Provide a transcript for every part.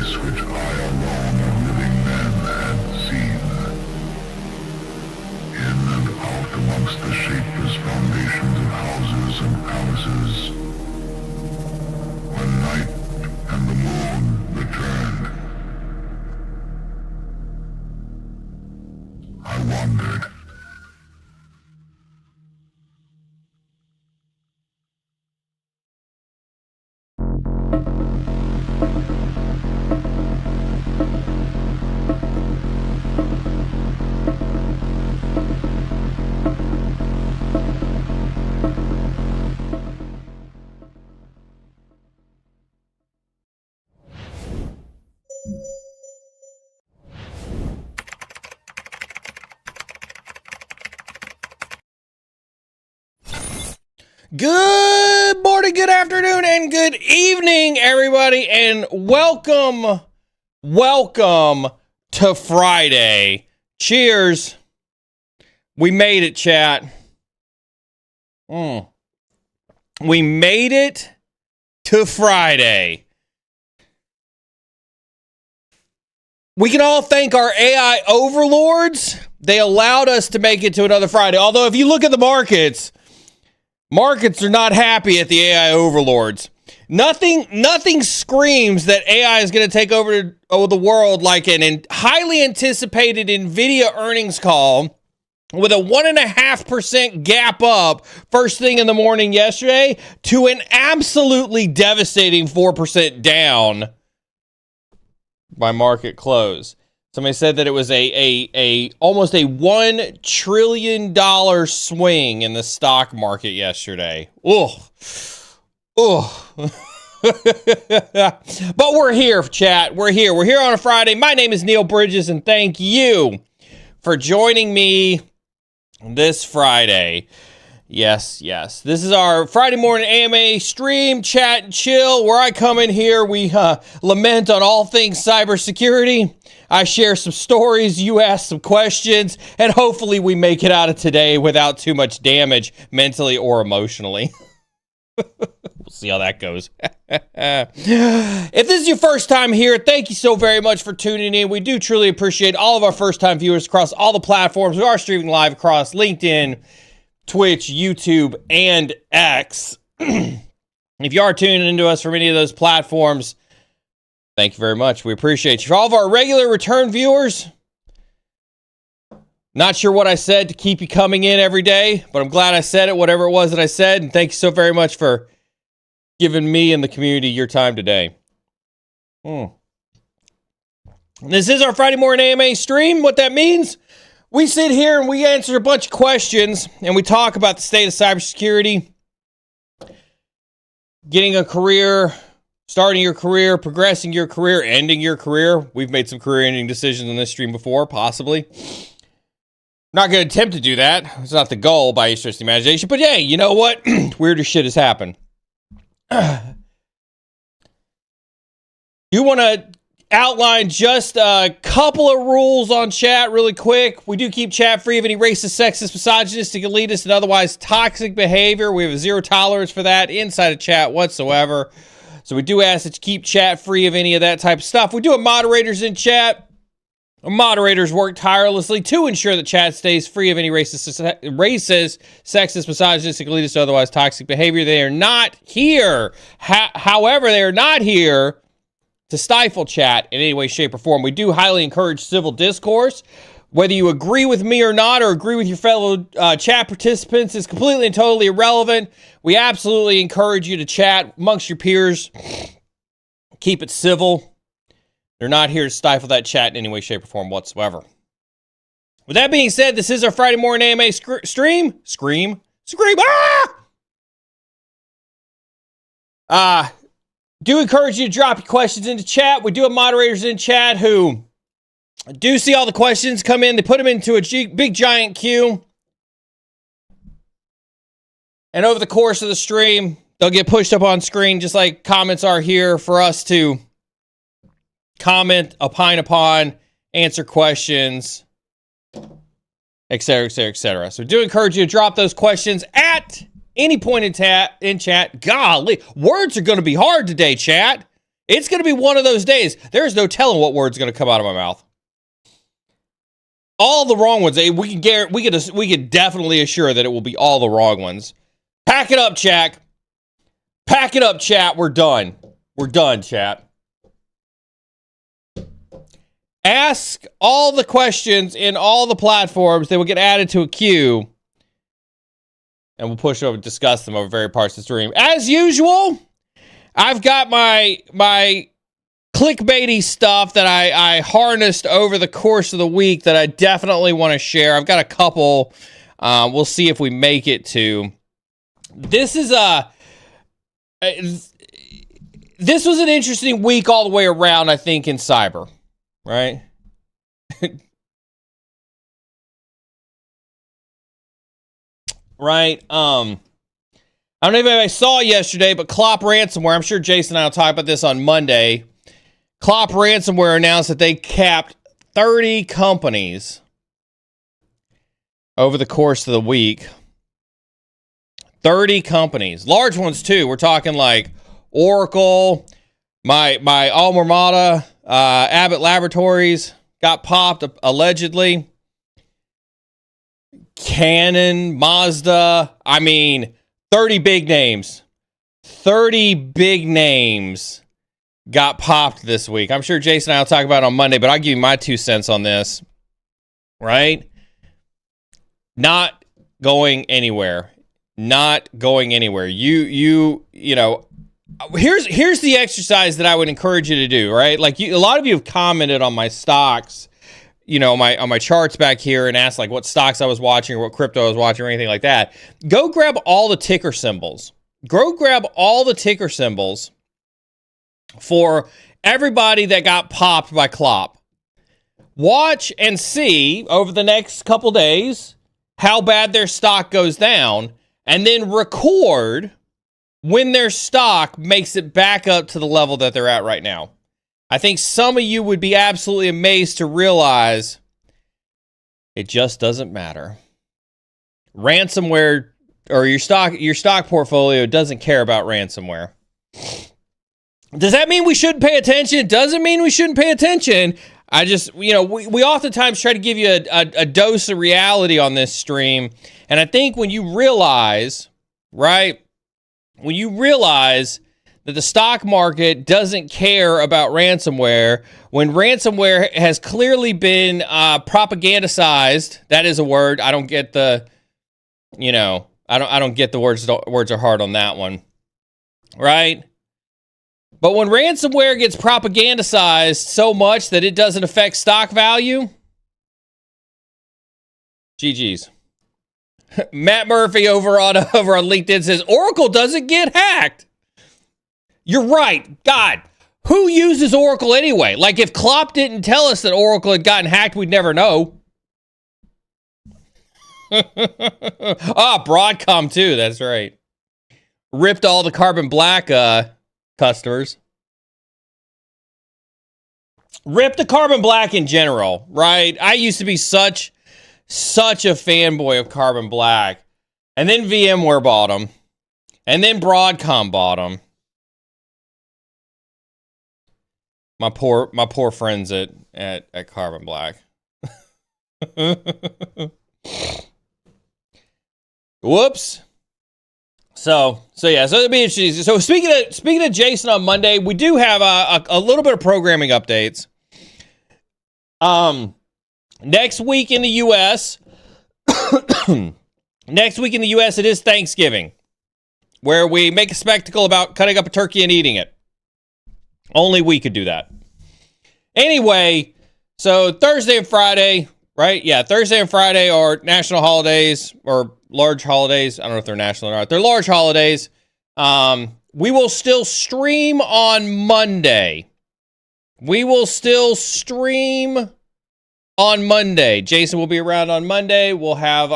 place which I alone of living men had seen. In and out amongst the shapeless foundations of houses and palaces, when night and the moon returned, I wandered. Good morning, good afternoon, and good evening, everybody, and welcome to Friday. Cheers. We made it, chat. We made it to Friday. We can all thank our AI overlords. They allowed us to make it to another Friday. Although, if you look at the markets are not happy at the AI overlords. Nothing screams that AI is going to take over the world like an highly anticipated NVIDIA earnings call with a 1.5% gap up first thing in the morning yesterday to an absolutely devastating 4% down by market close. Somebody said that it was a almost a $1 trillion swing in the stock market yesterday. But we're here, chat. We're here on a Friday. My name is Neil Bridges, and thank you for joining me this Friday. Yes. This is our Friday morning AMA stream, chat, and chill, where I come in here. We lament on all things cybersecurity. I share some stories, you ask some questions, and hopefully we make it out of today without too much damage, mentally or emotionally. We'll see how that goes. If this is your first time here, thank you so very much for tuning in. We do truly appreciate all of our first-time viewers across all the platforms. We are streaming live across LinkedIn, Twitch, YouTube, and X. If you are tuning into us from any of those platforms, thank you very much. We appreciate you. For all of our regular return viewers, not sure what I said to keep you coming in every day, but I'm glad I said it, whatever it was that I said, and thank you so very much for giving me and the community your time today. This is our Friday morning AMA stream. What that means, we sit here and we answer a bunch of questions, and we talk about the state of cybersecurity, getting a career, starting your career, progressing your career, ending your career. We've made some career-ending decisions on this stream before, possibly. Not going to attempt to do that. It's not the goal by any stretch of the imagination. But hey, you know what? Weirder shit has happened. You want to outline just a couple of rules on chat really quick. We do keep chat free of any racist, sexist, misogynistic, elitist, and otherwise toxic behavior. We have a zero tolerance for that inside of chat whatsoever. So we do ask that you keep chat free of any of that type of stuff. We do have moderators in chat. Our moderators work tirelessly to ensure that chat stays free of any racist, sexist, misogynistic, elitist, or otherwise toxic behavior. They are not here. However, they are not here to stifle chat in any way, shape, or form. We do highly encourage civil discourse. Whether you agree with me or not, or agree with your fellow chat participants, is completely and totally irrelevant. We absolutely encourage you to chat amongst your peers. Keep it civil. They're not here to stifle that chat in any way, shape, or form whatsoever. With that being said, this is our Friday morning AMA stream. Scream. Do encourage you to drop your questions into chat. We do have moderators in chat who do see all the questions come in. They put them into a big giant queue. And over the course of the stream, they'll get pushed up on screen just like comments are here for us to comment, opine upon, answer questions, etc., etc., etc. So do encourage you to drop those questions at any point in chat. Golly, words are going to be hard today, chat. It's going to be one of those days. There's no telling what word's going to come out of my mouth. All the wrong ones. We could definitely assure that it will be all the wrong ones. Pack it up, chat. Pack it up, chat. We're done. We're done, chat. Ask all the questions in all the platforms. They will get added to a queue. And we'll push over and discuss them over various parts of the stream. As usual, I've got my clickbaity stuff that I harnessed over the course of the week that I definitely want to share. I've got a couple. We'll see if we make it to. This was an interesting week all the way around, I think, in cyber, right? Right. I don't know if anybody saw yesterday, but Clop Ransomware, I'm sure Jason and I will talk about this on Monday. Clop Ransomware announced that they capped 30 companies over the course of the week. 30 companies. Large ones, too. We're talking like Oracle, my alma mater, Abbott Laboratories got popped, allegedly. Canon, Mazda. I mean, 30 big names. 30 big names got popped this week. I'm sure Jason and I will talk about it on Monday, but I'll give you my 2 cents on this. Right? Not going anywhere. Not going anywhere. You know, here's the exercise that I would encourage you to do, right? Like a lot of you have commented on my stocks, you know, on my charts back here and asked like what stocks I was watching or what crypto I was watching or anything like that. Go grab all the ticker symbols. Go grab all the ticker symbols for everybody that got popped by Clop. Watch and see over the next couple days how bad their stock goes down, and then record when their stock makes it back up to the level that they're at right now. I think some of you would be absolutely amazed to realize it just doesn't matter. Ransomware, or your stock portfolio doesn't care about ransomware. Does that mean we shouldn't pay attention? It doesn't mean we shouldn't pay attention. I just, you know, we oftentimes try to give you a dose of reality on this stream. And I think when you realize, right, when you realize that the stock market doesn't care about ransomware, when ransomware has clearly been propagandized, that is a word. I don't get the, you know, I don't get the words are hard on that one, right? But when ransomware gets propagandized so much that it doesn't affect stock value, GG's. Matt Murphy over on LinkedIn says, Oracle doesn't get hacked. You're right. God, who uses Oracle anyway? Like, if Clop didn't tell us that Oracle had gotten hacked, we'd never know. Broadcom too. That's right. Ripped all the Carbon Black customers. Ripped the Carbon Black in general, right? I used to be such a fanboy of Carbon Black. And then VMware bought them. And then Broadcom bought them. My poor friends at Carbon Black. Whoops. So it'll be interesting. So speaking of Jason on Monday, we do have a little bit of programming updates. Next week in the U.S., it is Thanksgiving, where we make a spectacle about cutting up a turkey and eating it. Only we could do that. Anyway, so Thursday and Friday, right? Yeah, Thursday and Friday are national holidays or large holidays. I don't know if they're national or not. They're large holidays. We will still stream on Monday. Jason will be around on Monday. We'll have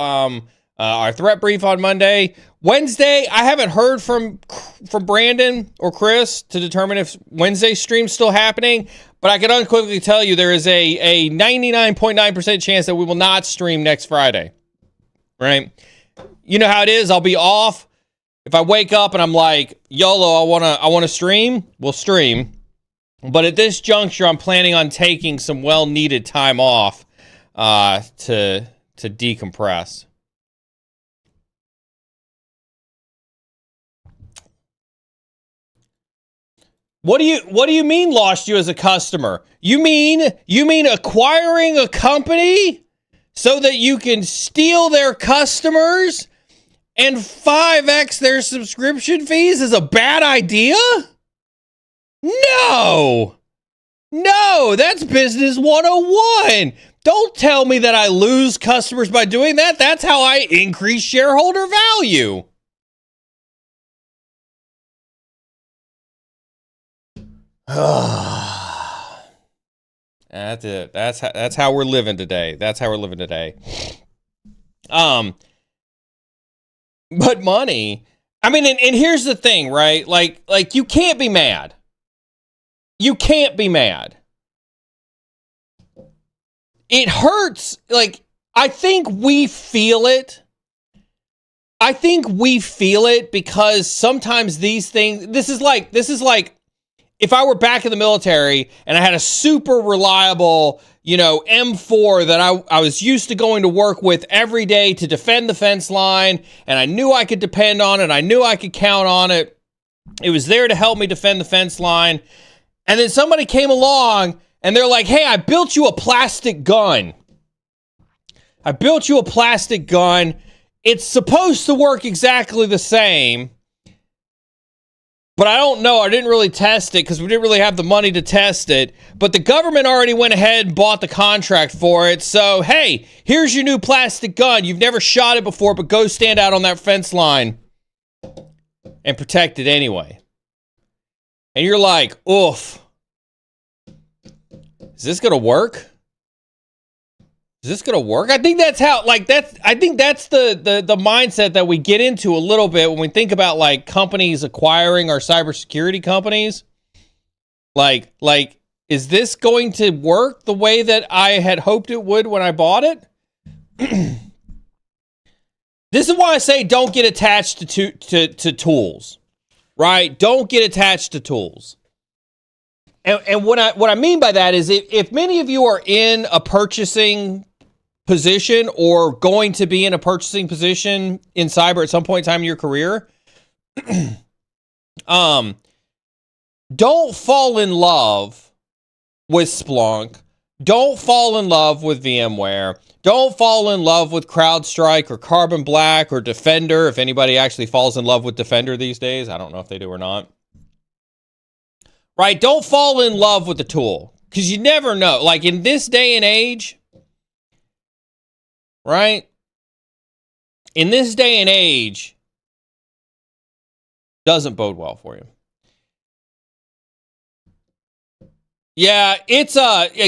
our threat brief on Monday. Wednesday, I haven't heard from Brandon or Chris to determine if Wednesday's stream's still happening, but I can unequivocally tell you there is a 99.9% chance that we will not stream next Friday. Right? You know how it is. I'll be off. If I wake up and I'm like, YOLO, I wanna stream, we'll stream. But at this juncture, I'm planning on taking some well-needed time off to decompress. What do you mean lost you as a customer? You mean acquiring a company so that you can steal their customers and 5x their subscription fees is a bad idea? No, that's business 101. Don't tell me that I lose customers by doing that. That's how I increase shareholder value. That's it. That's how we're living today. But money, I mean, and here's the thing, right? Like you can't be mad. You can't be mad. It hurts. Like, I think we feel it. Because sometimes these things, this is like if I were back in the military and I had a super reliable, M4 that I was used to going to work with every day to defend the fence line, and I knew I could depend on it, I knew I could count on it. It was there to help me defend the fence line. And then somebody came along and they're like, hey, I built you a plastic gun. It's supposed to work exactly the same. But I don't know. I didn't really test it because we didn't really have the money to test it. But the government already went ahead and bought the contract for it. So, hey, here's your new plastic gun. You've never shot it before, but go stand out on that fence line and protect it anyway. And you're like, oof. Is this going to work? I think that's how, I think that's the mindset that we get into a little bit when we think about like companies acquiring our cybersecurity companies. Like, is this going to work the way that I had hoped it would when I bought it? This is why I say don't get attached to tools, right? Don't get attached to tools. And what I mean by that is if many of you are in a purchasing position or going to be in a purchasing position in cyber at some point in time in your career, don't fall in love with Splunk. Don't fall in love with VMware. Don't fall in love with CrowdStrike or Carbon Black or Defender. If anybody actually falls in love with Defender these days, I don't know if they do or not. Right? Don't fall in love with the tool because you never know. Like in this day and age, right? In this day and age, doesn't bode well for you. Yeah, it's the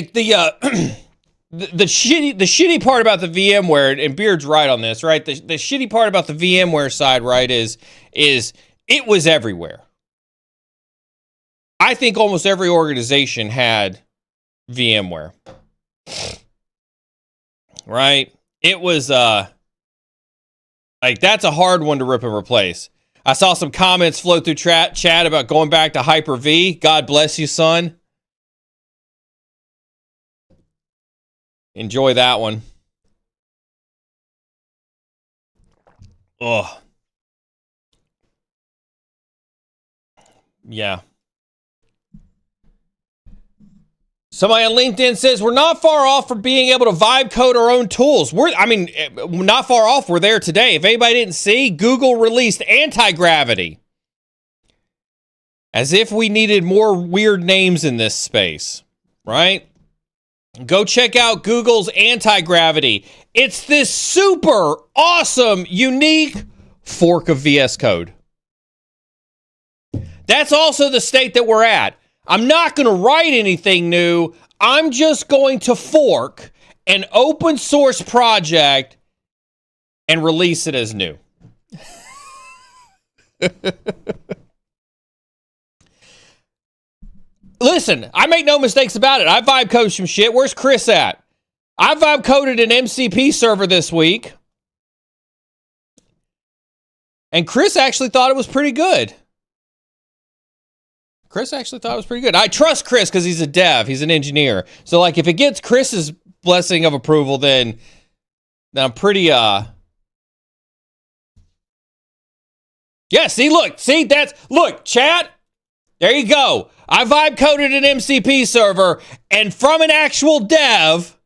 shitty part about the VMware, and Beard's right on this, right? The shitty part about the VMware side, right, is it was everywhere. I think almost every organization had VMware. Right? It was that's a hard one to rip and replace. I saw some comments flow through chat about going back to Hyper-V. God bless you, son. Enjoy that one. Ugh. Yeah. Somebody on LinkedIn says, we're not far off from being able to vibe code our own tools. We're not far off. We're there today. If anybody didn't see, Google released Anti-Gravity. As if we needed more weird names in this space, right? Go check out Google's Anti-Gravity. It's this super awesome, unique fork of VS Code. That's also the state that we're at. I'm not going to write anything new. I'm just going to fork an open source project and release it as new. Listen, I make no mistakes about it. I vibe code some shit. Where's Chris at? I vibe coded an MCP server this week. And Chris actually thought it was pretty good. Chris actually thought it was pretty good. I trust Chris because he's a dev. He's an engineer. So, like, if it gets Chris's blessing of approval, then I'm pretty, yeah, look, chat, there you go. I vibe coded an MCP server, and from an actual dev,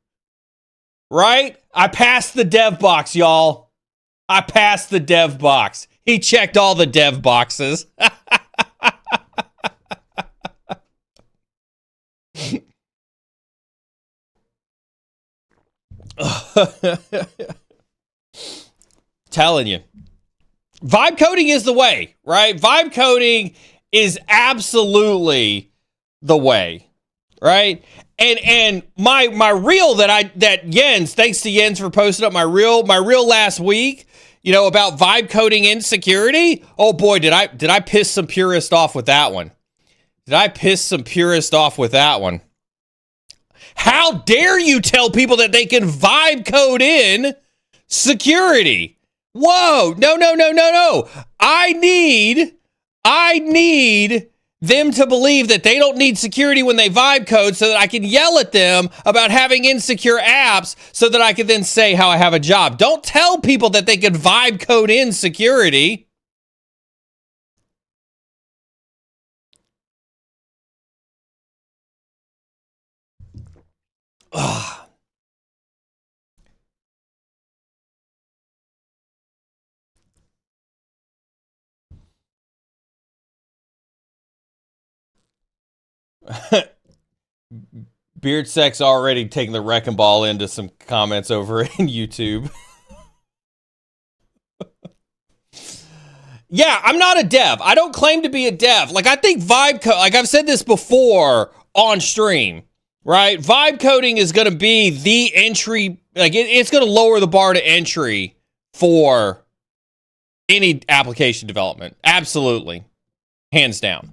right? I passed the dev box, y'all. I passed the dev box. He checked all the dev boxes. Telling you. Vibe coding is the way, right? Vibe coding is absolutely the way, right? And my reel that Jens, thanks to Jens for posting up my reel last week, you know, about vibe coding insecurity. Oh boy, did I piss some purists off with that one. How dare you tell people that they can vibe code in security? Whoa, no. I need them to believe that they don't need security when they vibe code so that I can yell at them about having insecure apps so that I can then say how I have a job. Don't tell people that they can vibe code in security. Ugh. Beard Sex already taking the wrecking ball into some comments over in YouTube. Yeah, I'm not a dev. I don't claim to be a dev. Like, I think vibe code, like I've said this before on stream, right? Vibe coding is going to be the entry, like it's going to lower the bar to entry for any application development. Absolutely. Hands down.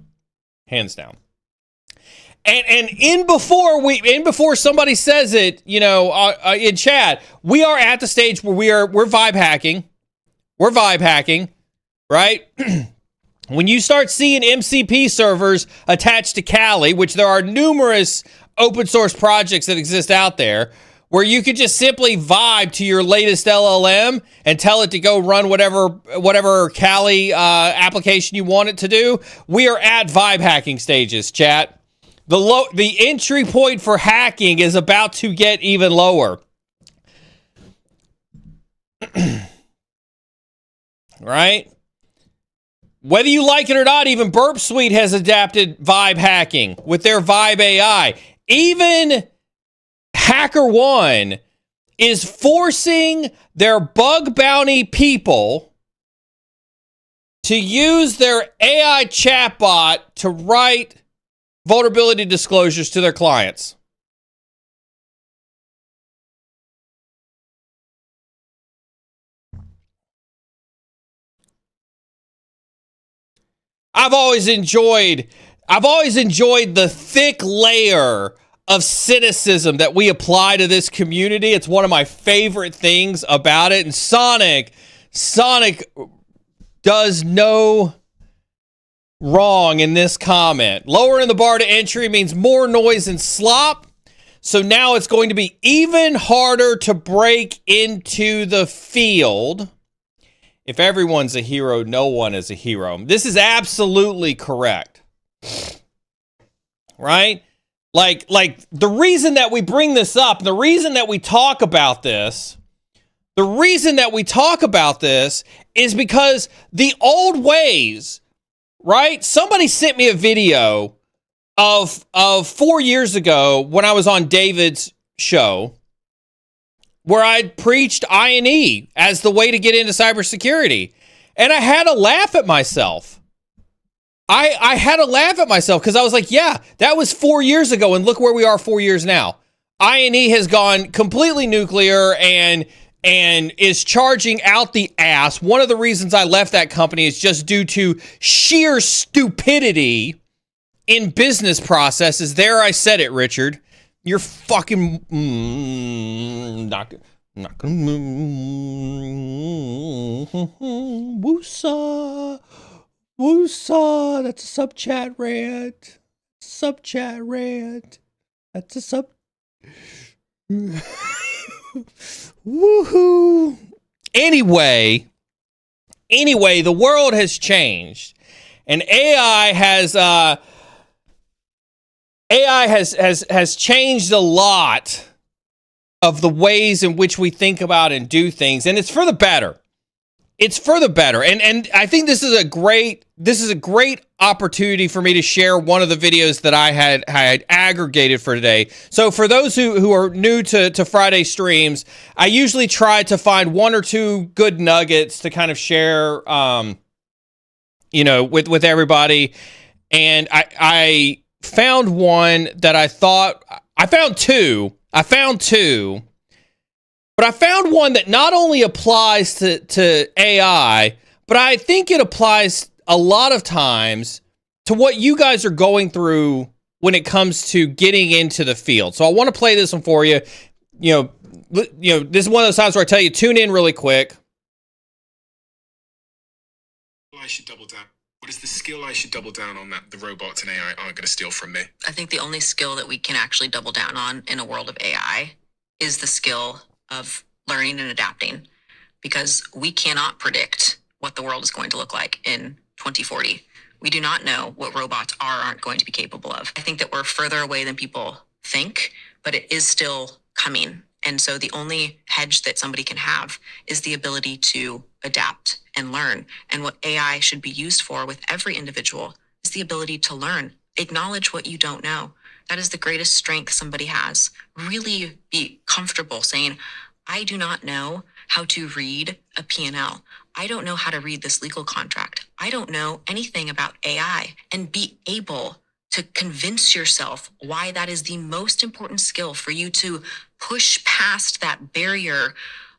And in before somebody says it, you know, in chat, we are at the stage where we're vibe hacking. We're vibe hacking, right? When you start seeing MCP servers attached to Kali, which there are numerous open source projects that exist out there, where you could just simply vibe to your latest LLM and tell it to go run whatever Kali application you want it to do. We are at vibe hacking stages, chat. The entry point for hacking is about to get even lower. Right? Whether you like it or not, even Burp Suite has adapted vibe hacking with their Vibe AI. Even HackerOne is forcing their bug bounty people to use their AI chatbot to write vulnerability disclosures to their clients. I've always enjoyed the thick layer of cynicism that we apply to this community. It's one of my favorite things about it. And Sonic does no wrong in this comment. Lowering the bar to entry means more noise and slop. So now it's going to be even harder to break into the field. If everyone's a hero, no one is a hero. This is absolutely correct. Right? Like the reason that we bring this up, the reason that we talk about this, is because the old ways, right? Somebody sent me a video of 4 years ago when I was on David's show where I preached I&E as the way to get into cybersecurity. And I had to laugh at myself. I had to laugh at myself because I was like, yeah, that was 4 years ago, and look where we are 4 years now. I&E has gone completely nuclear and is charging out the ass. One of the reasons I left that company is just due to sheer stupidity in business processes. There, I said it, Richard. You're fucking not gonna woosa Woosah, that's a sub chat rant. Sub chat rant. That's a sub. Woohoo. Anyway, the world has changed, and AI has changed a lot of the ways in which we think about and do things, and it's for the better. It's for the better. And I think this is a great opportunity for me to share one of the videos that I had aggregated for today. So for those who are new to Friday streams, I usually try to find one or two good nuggets to kind of share with everybody. And I found one that I found two. But I found one that not only applies to AI, but I think it applies a lot of times to what you guys are going through when it comes to getting into the field. So I want to play this one for you. This is one of those times where I tell you, tune in really quick. I should double down. What is the skill I should double down on that the robots and AI aren't going to steal from me? I think the only skill that we can actually double down on in a world of AI is the skill of learning and adapting, because we cannot predict what the world is going to look like in 2040. We do not know what robots aren't going to be capable of. I think that we're further away than people think, but it is still coming. And so the only hedge that somebody can have is the ability to adapt and learn. And what AI should be used for with every individual is the ability to learn. Acknowledge what you don't know. That is the greatest strength somebody has. Really be comfortable saying, I do not know how to read a P&L. I don't know how to read this legal contract. I don't know anything about AI. And be able to convince yourself why that is the most important skill for you to push past that barrier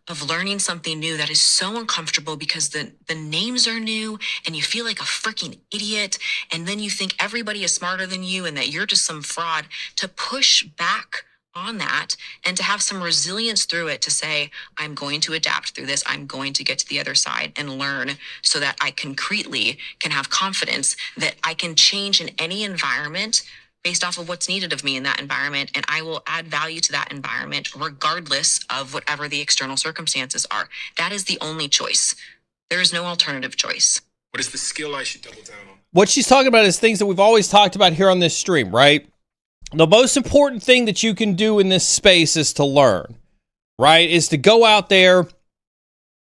of learning something new that is so uncomfortable because the names are new and you feel like a freaking idiot. And then you think everybody is smarter than you and that you're just some fraud. To push back on that and to have some resilience through it, to say, I'm going to adapt through this. I'm going to get to the other side and learn so that I concretely can have confidence that I can change in any environment based off of what's needed of me in that environment. And I will add value to that environment regardless of whatever the external circumstances are. That is the only choice. There is no alternative choice. What is the skill I should double down on? What she's talking about is things that we've always talked about here on this stream, right? The most important thing that you can do in this space is to learn, right? Is to go out there,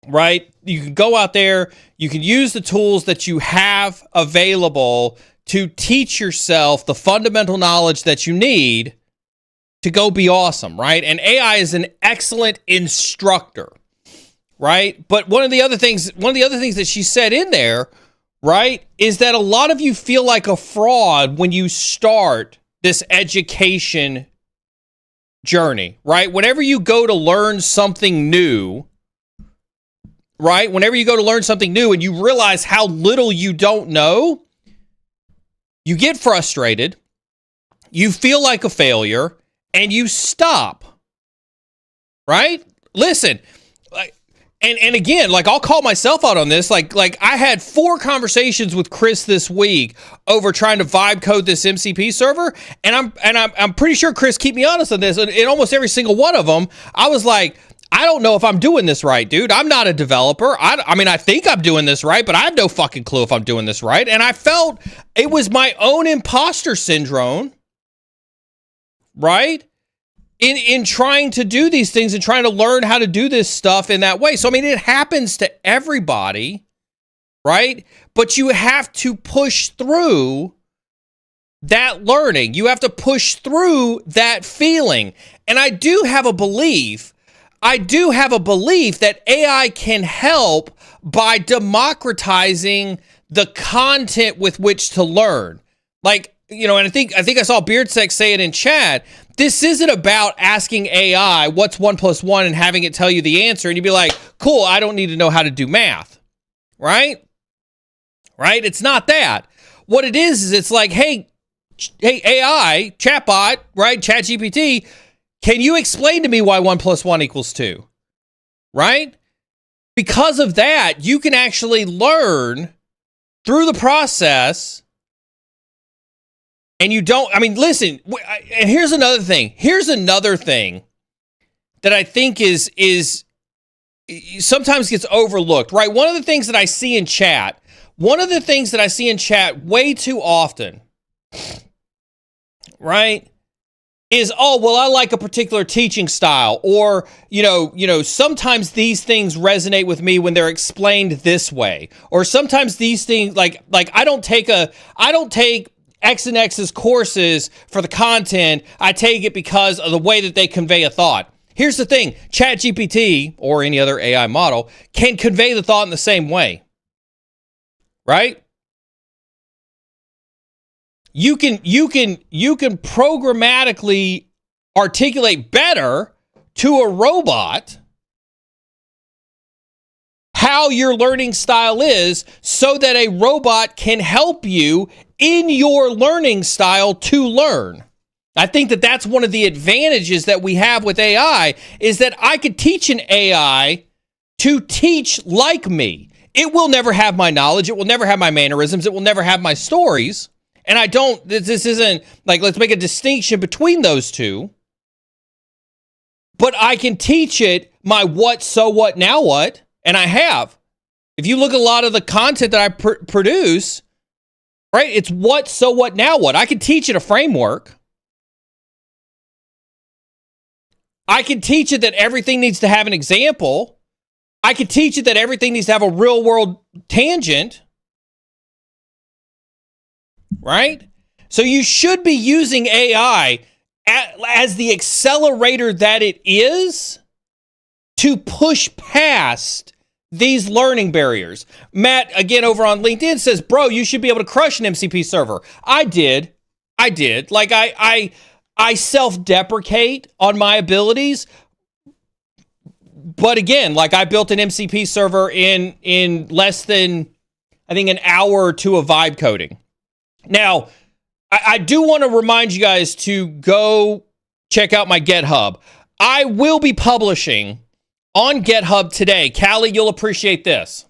right? You can go out there, you can use the tools that you have available to teach yourself the fundamental knowledge that you need to go be awesome, right? And AI is an excellent instructor, right? But one of the other things that she said in there, right, is that a lot of you feel like a fraud when you start this education journey, right? Whenever you go to learn something new, right? Whenever you go to learn something new and you realize how little you don't know, you get frustrated, you feel like a failure, and you stop, right? Listen, and again, like, I'll call myself out on this. Like I had 4 conversations with Chris this week over trying to vibe code this MCP server, and I'm pretty sure, Chris, keep me honest on this. In almost every single one of them, I was like, I don't know if I'm doing this right, dude. I'm not a developer. I mean, I think I'm doing this right, but I have no fucking clue if I'm doing this right. And I felt it was my own imposter syndrome, right? In trying to do these things and trying to learn how to do this stuff in that way. So, I mean, it happens to everybody, right? But you have to push through that learning. You have to push through that feeling. And I do have a belief that AI can help by democratizing the content with which to learn. Like, and I think I saw Beardsex say it in chat. This isn't about asking AI what's 1 + 1 and having it tell you the answer, and you'd be like, cool, I don't need to know how to do math, right? Right? It's not that. What it is it's like, hey, AI, chatbot, right? ChatGPT, can you explain to me why 1 + 1 = 2? Right? Because of that, you can actually learn through the process and you don't, I mean, listen, and here's another thing. Here's another thing that I think is sometimes gets overlooked, right? One of the things that I see in chat way too often, right, is, oh, well, I like a particular teaching style, or, sometimes these things resonate with me when they're explained this way, or sometimes these things, like I don't take X and X's courses for the content. I take it because of the way that they convey a thought. Here's the thing, ChatGPT or any other AI model can convey the thought in the same way, right? You can programmatically articulate better to a robot how your learning style is, so that a robot can help you in your learning style to learn. I think that that's one of the advantages that we have with AI, is that I could teach an AI to teach like me. It will never have my knowledge. It will never have my mannerisms. It will never have my stories. And this isn't like, let's make a distinction between those two. But I can teach it my what, so what, now what. And I have. If you look at a lot of the content that I produce, right, it's what, so what, now what. I can teach it a framework. I can teach it that everything needs to have an example. I can teach it that everything needs to have a real world tangent. Right? So you should be using AI as the accelerator that it is to push past these learning barriers. Matt, again, over on LinkedIn says, bro, you should be able to crush an MCP server. I did. Like, I self-deprecate on my abilities. But again, like, I built an MCP server in less than, I think, an hour or two of vibe coding. Now, I do want to remind you guys to go check out my GitHub. I will be publishing on GitHub today. Callie, you'll appreciate this.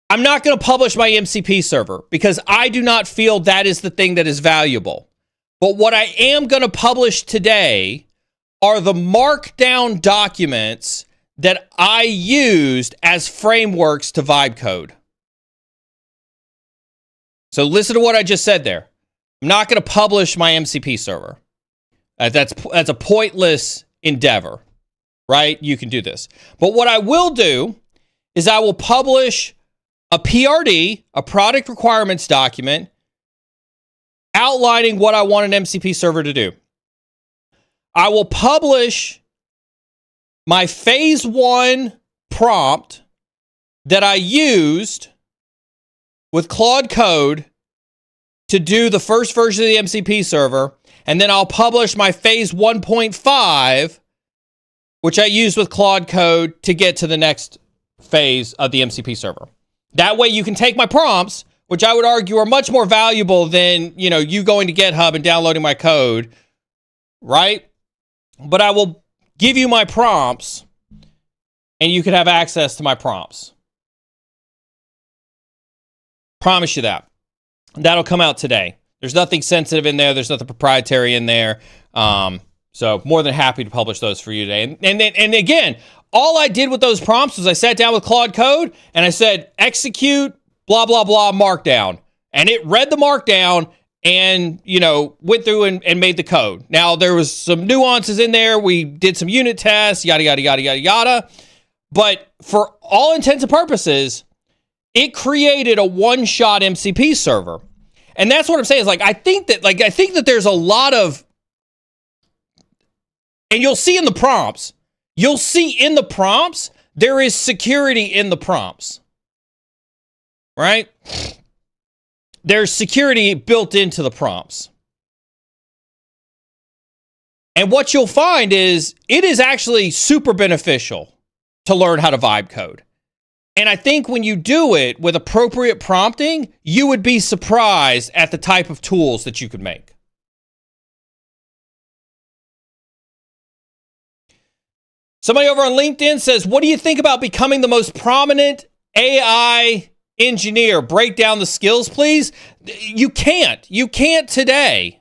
I'm not going to publish my MCP server because I do not feel that is the thing that is valuable. But what I am going to publish today are the markdown documents that I used as frameworks to vibe code. So listen to what I just said there. I'm not going to publish my MCP server. That's a pointless endeavor, right? You can do this. But what I will do is I will publish a PRD, a product requirements document, outlining what I want an MCP server to do. I will publish my phase 1 prompt that I used with Claude Code to do the first version of the MCP server, and then I'll publish my phase 1.5, which I used with Claude Code to get to the next phase of the MCP server. That way you can take my prompts, which I would argue are much more valuable than, you going to GitHub and downloading my code, right? But I will give you my prompts, and you can have access to my prompts. Promise you that. That'll come out today. There's nothing sensitive in there. There's nothing proprietary in there. So more than happy to publish those for you today. And again, all I did with those prompts was I sat down with Claude Code and I said, execute, blah, blah, blah, markdown. And it read the markdown and, went through and made the code. Now, there was some nuances in there. We did some unit tests, yada, yada, yada, yada, yada. But for all intents and purposes, it created a one-shot MCP server. And that's what I'm saying is, I think that there's a lot of, and you'll see in the prompts, there is security in the prompts, right? There's security built into the prompts. And what you'll find is it is actually super beneficial to learn how to vibe code. And I think when you do it with appropriate prompting, you would be surprised at the type of tools that you could make. Somebody over on LinkedIn says, what do you think about becoming the most prominent AI engineer, break down the skills, please? You can't. You can't today.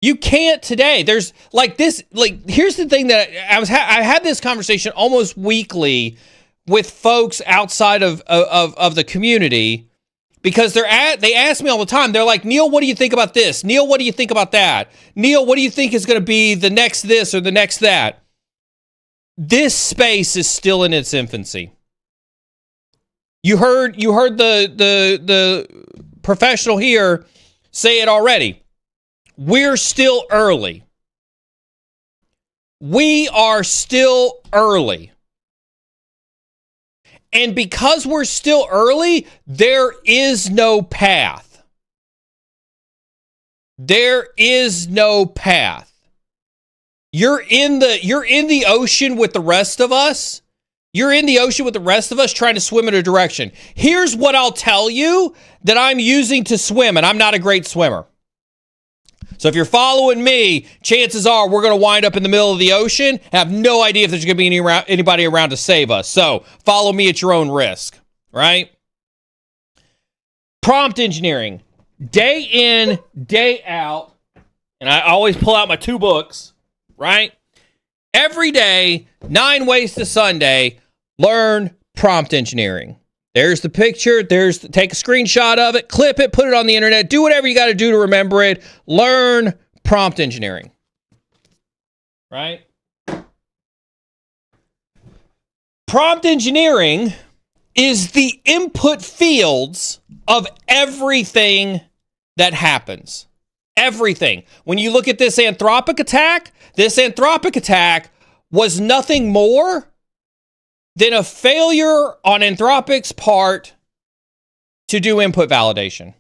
You can't today. There's like this, like, here's the thing that I had this conversation almost weekly with folks outside of the community, because they ask me all the time. They're like, Neil, what do you think about this? Neil, what do you think about that? Neil, what do you think is going to be the next this or the next that? This space is still in its infancy. You heard the professional here say it already. We're still early. We are still early. And because we're still early, there is no path. There is no path. You're in the ocean with the rest of us. You're in the ocean with the rest of us trying to swim in a direction. Here's what I'll tell you that I'm using to swim, and I'm not a great swimmer. So if you're following me, chances are we're going to wind up in the middle of the ocean. Have no idea if there's going to be anybody around to save us. So follow me at your own risk, right? Prompt engineering, day in, day out. And I always pull out my 2 books, right? Every day, 9 ways to Sunday, learn prompt engineering. There's the picture. Take a screenshot of it, clip it, put it on the internet, do whatever you got to do to remember it. Learn prompt engineering. Right? Prompt engineering is the input fields of everything that happens. Everything. When you look at this Anthropic attack was nothing more than a failure on Anthropic's part to do input validation.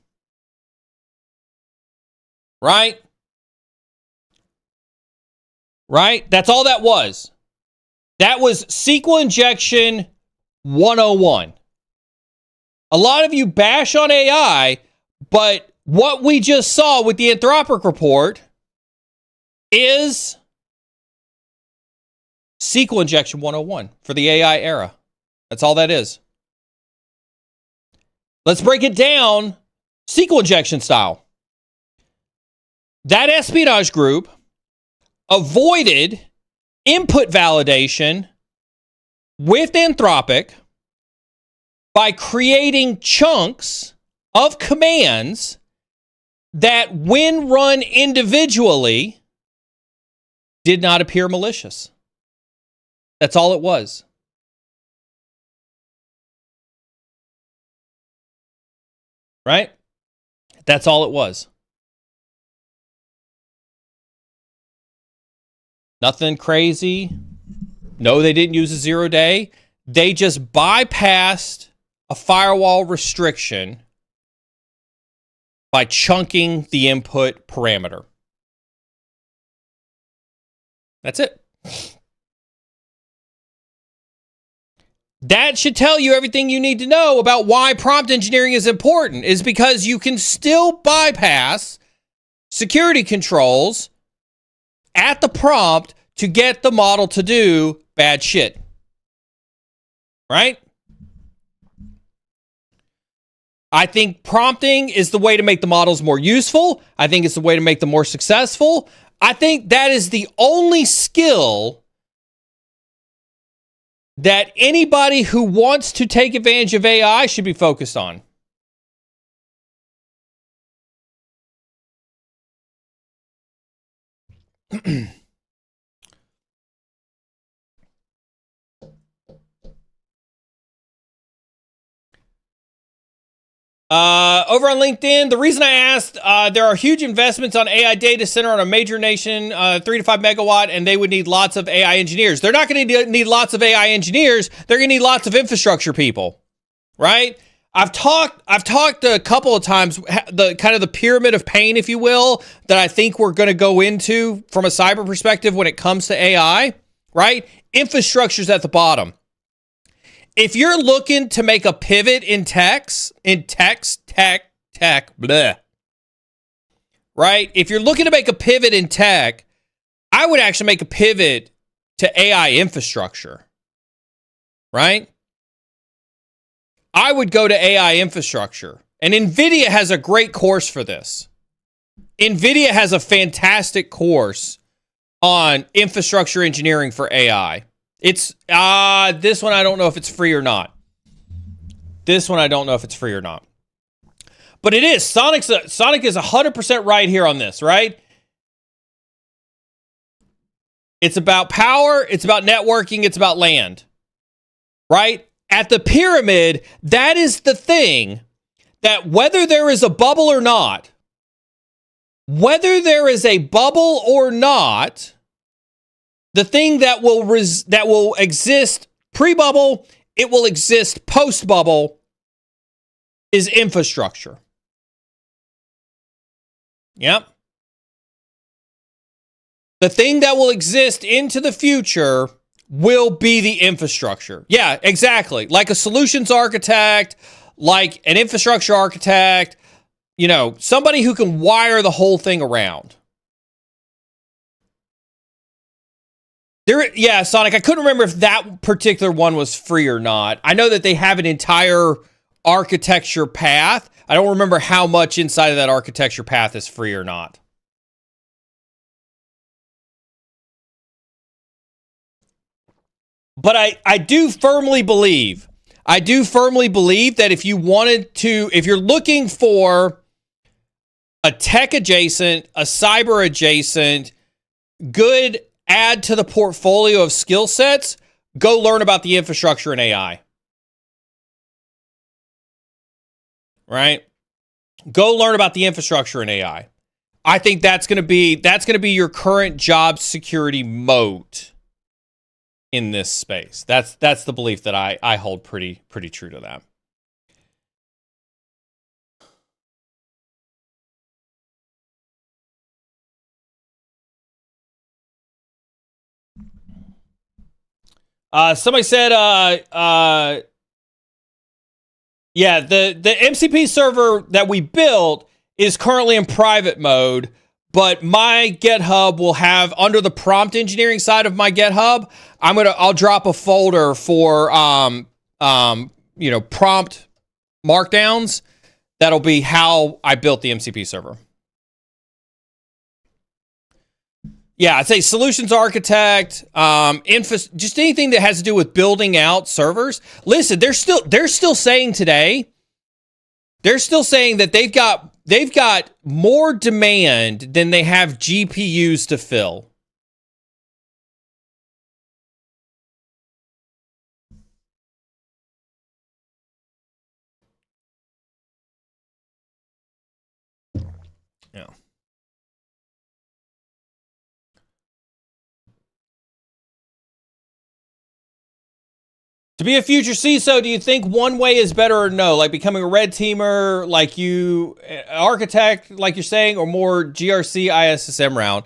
Right? Right? That's all that was. That was SQL injection 101. A lot of you bash on AI, but what we just saw with the Anthropic report is SQL injection 101 for the AI era. That's all that is. Let's break it down SQL injection style. That espionage group avoided input validation with Anthropic by creating chunks of commands that, when run individually, did not appear malicious. That's all it was. Right? That's all it was. Nothing crazy. No, they didn't use a 0 day. They just bypassed a firewall restriction by chunking the input parameter. That's it. That should tell you everything you need to know about why prompt engineering is important, is because you can still bypass security controls at the prompt to get the model to do bad shit. Right? I think prompting is the way to make the models more useful. I think it's the way to make them more successful. I think that is the only skill that anybody who wants to take advantage of AI should be focused on. Over on LinkedIn, the reason I asked, there are huge investments on AI data center on a major nation, 3 to 5 megawatt, and they would need lots of AI engineers. They're not going to need lots of AI engineers. They're going to need lots of infrastructure people, right? I've talked a couple of times, the kind of the pyramid of pain, if you will, that I think we're going to go into from a cyber perspective when it comes to AI, right? Infrastructure's at the bottom. If you're looking to make a pivot in tech, bleh, right? If you're looking to make a pivot in tech, I would actually make a pivot to AI infrastructure, right? I would go to AI infrastructure. And NVIDIA has a great course for this. NVIDIA has a fantastic course on infrastructure engineering for AI. It's this one I don't know if it's free or not. But it is. Sonic is 100% right here on this, right? It's about power, it's about networking, it's about land. Right? At the pyramid, that is the thing that whether there is a bubble or not, the thing that will exist pre-bubble, it will exist post-bubble, is infrastructure. Yep. The thing that will exist into the future will be the infrastructure. Yeah, exactly. Like a solutions architect, like an infrastructure architect, somebody who can wire the whole thing around. Sonic, I couldn't remember if that particular one was free or not. I know that they have an entire architecture path. I don't remember how much inside of that architecture path is free or not. But I do firmly believe that if you're looking for a tech adjacent, a cyber adjacent, good add to the portfolio of skill sets, go learn about the infrastructure and AI. Right? Go learn about the infrastructure and AI. I think that's going to be your current job security moat in this space. That's the belief that I hold pretty true to that. Somebody said, the MCP server that we built is currently in private mode, but my GitHub will have, under the prompt engineering side of my GitHub, I'll drop a folder for prompt markdowns. That'll be how I built the MCP server. Yeah, I'd say solutions architect, just anything that has to do with building out servers. Listen, they're still saying today, that they've got more demand than they have GPUs to fill. Yeah. To be a future CISO, do you think one way is better or no? Like becoming a red teamer, like you architect, like you're saying, or more GRC ISSM round?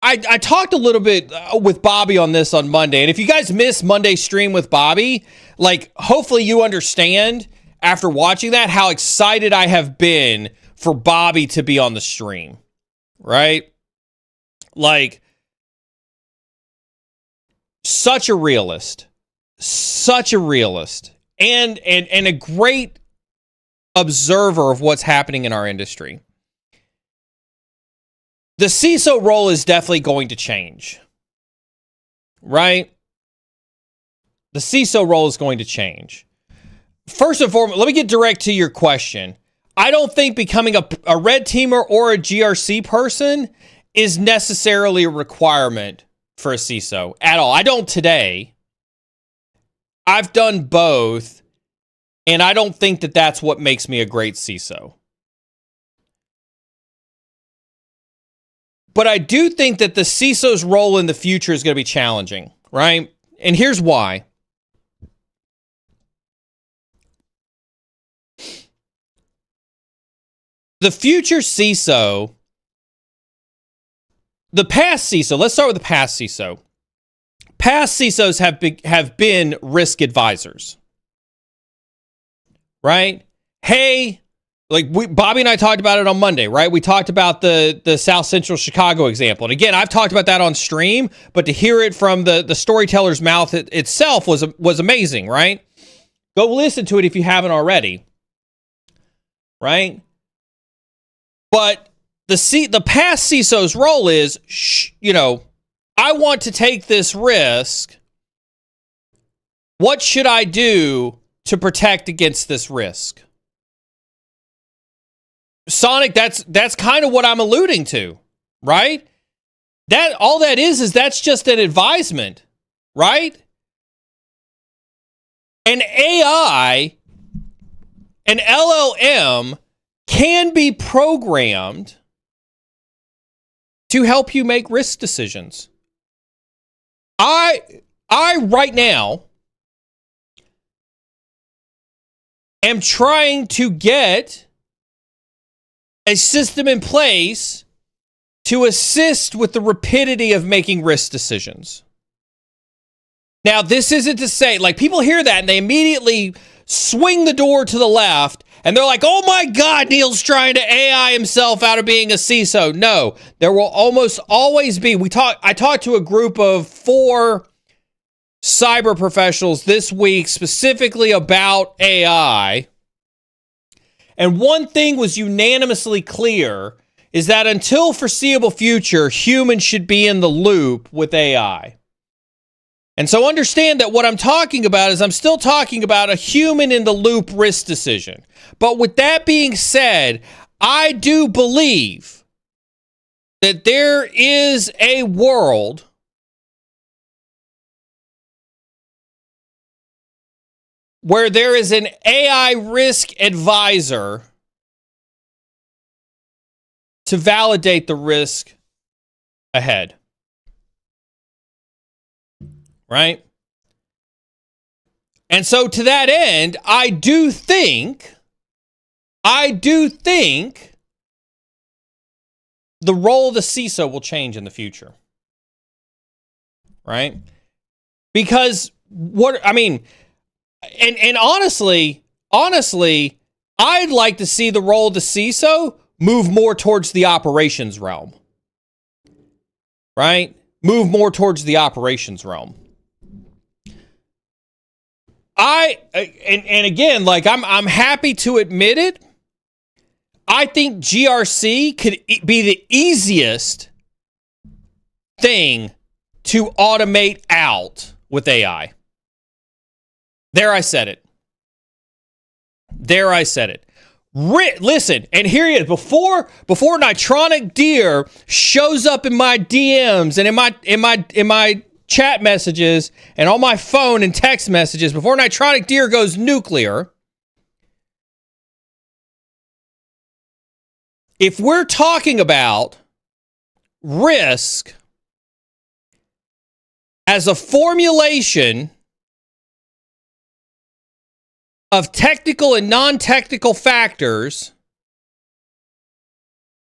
I talked a little bit with Bobby on this on Monday. And if you guys missed Monday's stream with Bobby, like hopefully you understand after watching that how excited I have been for Bobby to be on the stream, right? Like, such a realist, and a great observer of what's happening in our industry. The CISO role is definitely going to change, right? The CISO role is going to change. First and foremost, let me get direct to your question. I don't think becoming a red teamer or a GRC person is necessarily a requirement for a CISO at all. I don't today. I've done both, and I don't think that that's what makes me a great CISO. But I do think that the CISO's role in the future is going to be challenging, right? And here's why. The future CISO, the past CISO, let's start with the past CISO. Past CISOs have been risk advisors, right? Hey, Bobby and I talked about it on Monday, right? We talked about the South Central Chicago example. And again, I've talked about that on stream, but to hear it from the storyteller's mouth itself was amazing, right? Go listen to it if you haven't already, right? But the past CISO's role is, I want to take this risk. What should I do to protect against this risk? Sonic, that's kind of what I'm alluding to, right? All that is that's just an advisement, right? An AI, an LLM can be programmed to help you make risk decisions. I right now am trying to get a system in place to assist with the rapidity of making risk decisions. Now, this isn't to say, people hear that and they immediately swing the door to the left and they're like, oh my God, Neil's trying to AI himself out of being a CISO. No, there will almost always be. I talked to a group of 4 cyber professionals this week specifically about AI. And one thing was unanimously clear is that until foreseeable future, humans should be in the loop with AI. And so understand that what I'm talking about is I'm still talking about a human in the loop risk decision. But with that being said, I do believe that there is a world where there is an AI risk advisor to validate the risk ahead. Right? And so to that end, I do think the role of the CISO will change in the future. Right? Because and honestly, I'd like to see the role of the CISO move more towards the operations realm. Right? Move more towards the operations realm. And again, I'm happy to admit it. I think GRC could be the easiest thing to automate out with AI. There I said it. Listen, and here he is. Before Nitronic Deer shows up in my DMs and in my chat messages and on my phone and text messages, before Nitronic Deer goes nuclear, if we're talking about risk as a formulation of technical and non-technical factors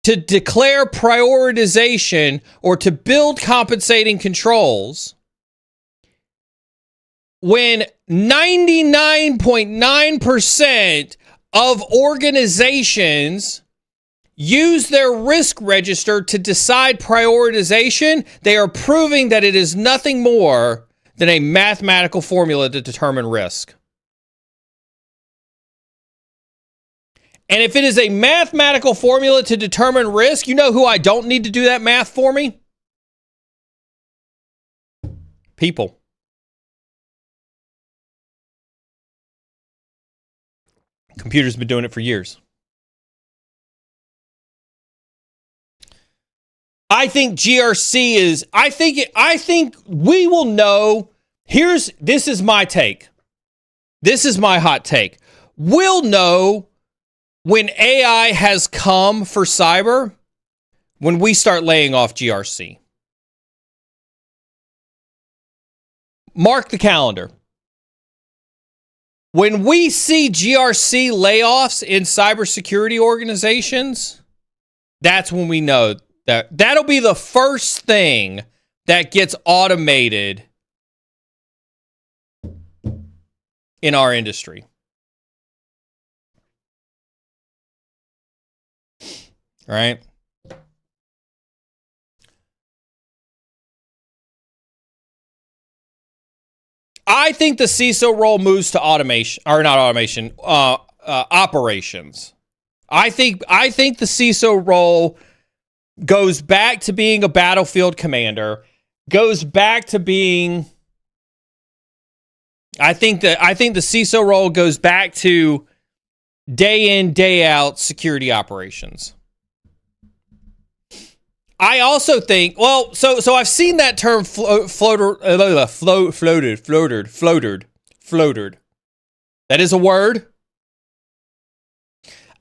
to declare prioritization or to build compensating controls, when 99.9% of organizations use their risk register to decide prioritization, they are proving that it is nothing more than a mathematical formula to determine risk. And if it is a mathematical formula to determine risk, you know who I don't need to do that math for me? People. Computers have been doing it for years. I think GRC is, I think we will know. This is my take. This is my hot take. We'll know when AI has come for cyber when we start laying off GRC. Mark the calendar. When we see GRC layoffs in cybersecurity organizations, that's when we know that'll be the first thing that gets automated in our industry. right? I think the CISO role moves to automation, or not automation, operations. I think the CISO role goes back to being a battlefield commander, goes back to being. I think the CISO role goes back to day in, day out security operations. I also think, well, so I've seen that term floated. That is a word.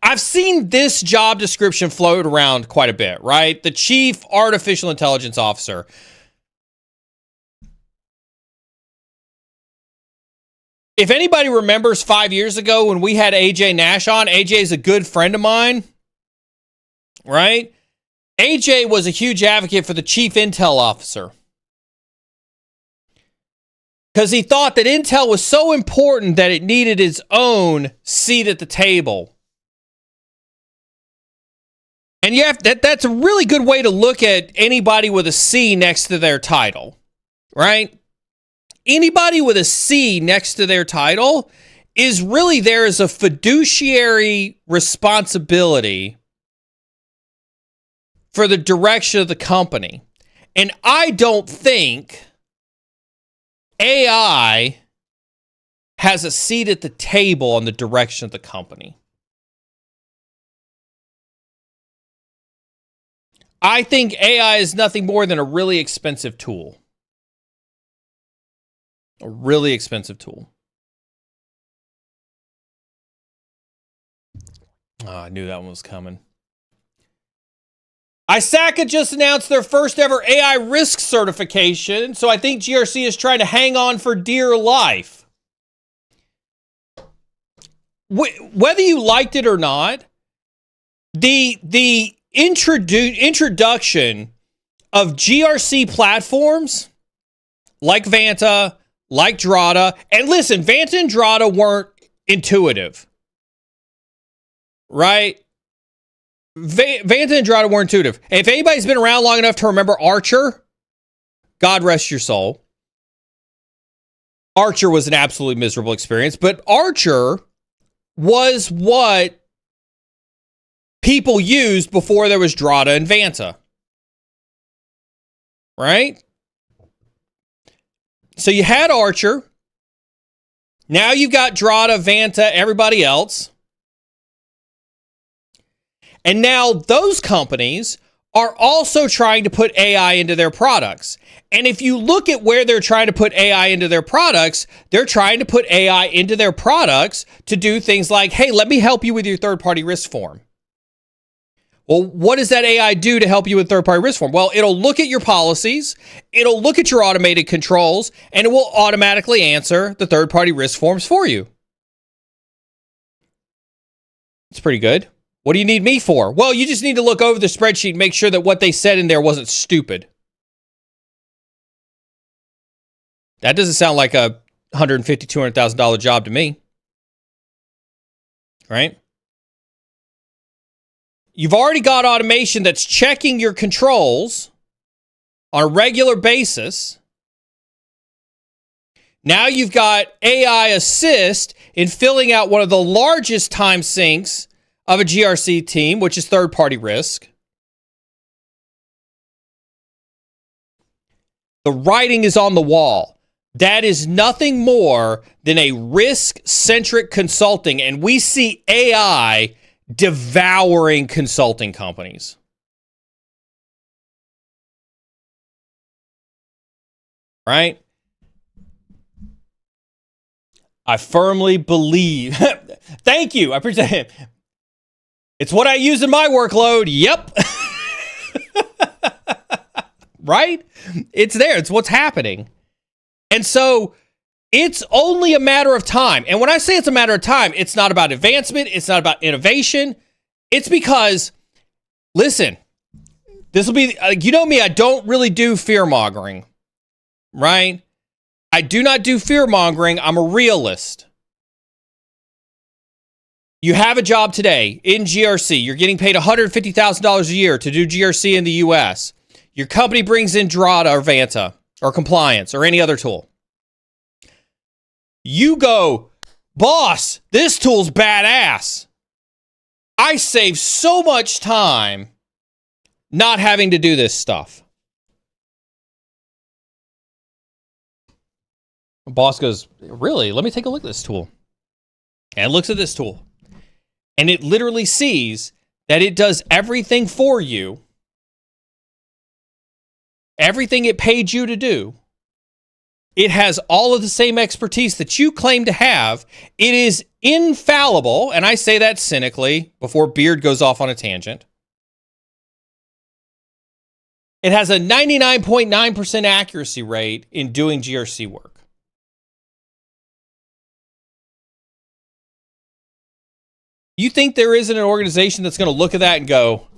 I've seen this job description float around quite a bit, right? The Chief Artificial Intelligence Officer. If anybody remembers 5 years ago when we had AJ Nash on, AJ is a good friend of mine, right? AJ was a huge advocate for the Chief Intel Officer because he thought that Intel was so important that it needed its own seat at the table. And you have that's a really good way to look at anybody with a C next to their title, right? Anybody with a C next to their title is really there as a fiduciary responsibility for the direction of the company. And I don't think AI has a seat at the table on the direction of the company. I think AI is nothing more than a really expensive tool. A really expensive tool. Oh, I knew that one was coming. ISACA just announced their first ever AI risk certification, so I think GRC is trying to hang on for dear life. Whether you liked it or not, the introduction of GRC platforms like Vanta, like Drata, and listen, Vanta and Drata weren't intuitive, right? Vanta and Drata weren't intuitive. If anybody's been around long enough to remember Archer, God rest your soul. Archer was an absolutely miserable experience, but Archer was what people used before there was Drata and Vanta. Right? So you had Archer. Now you've got Drata, Vanta, everybody else. And now those companies are also trying to put AI into their products. And if you look at where they're trying to put AI into their products, they're trying to put AI into their products to do things like, hey, let me help you with your third-party risk form. Well, what does that AI do to help you with third-party risk form? Well, it'll look at your policies, it'll look at your automated controls, and it will automatically answer the third-party risk forms for you. It's pretty good. What do you need me for? Well, you just need to look over the spreadsheet and make sure that what they said in there wasn't stupid. That doesn't sound like a $150,000, $200,000 job to me. Right? You've already got automation that's checking your controls on a regular basis. Now you've got AI assist in filling out one of the largest time sinks of a GRC team, which is third-party risk. The writing is on the wall. That is nothing more than a risk-centric consulting, and we see AI devouring consulting companies. Right? I firmly believe. Thank you. I appreciate it. It's what I use in my workload. Yep. Right? It's there. It's what's happening. And so it's only a matter of time. And when I say it's a matter of time, it's not about advancement. It's not about innovation. It's because, listen, this will be, you know me, I don't really do fear-mongering. Right? I do not do fear-mongering. I'm a realist. You have a job today in GRC. You're getting paid $150,000 a year to do GRC in the US. Your company brings in Drata or Vanta or Compliance or any other tool. You go, boss, this tool's badass. I save so much time not having to do this stuff. The boss goes, really? Let me take a look at this tool. And looks at this tool. And it literally sees that it does everything for you. Everything it paid you to do. It has all of the same expertise that you claim to have. It is infallible, and I say that cynically before Beard goes off on a tangent. It has a 99.9% accuracy rate in doing GRC work. You think there isn't an organization that's going to look at that and go,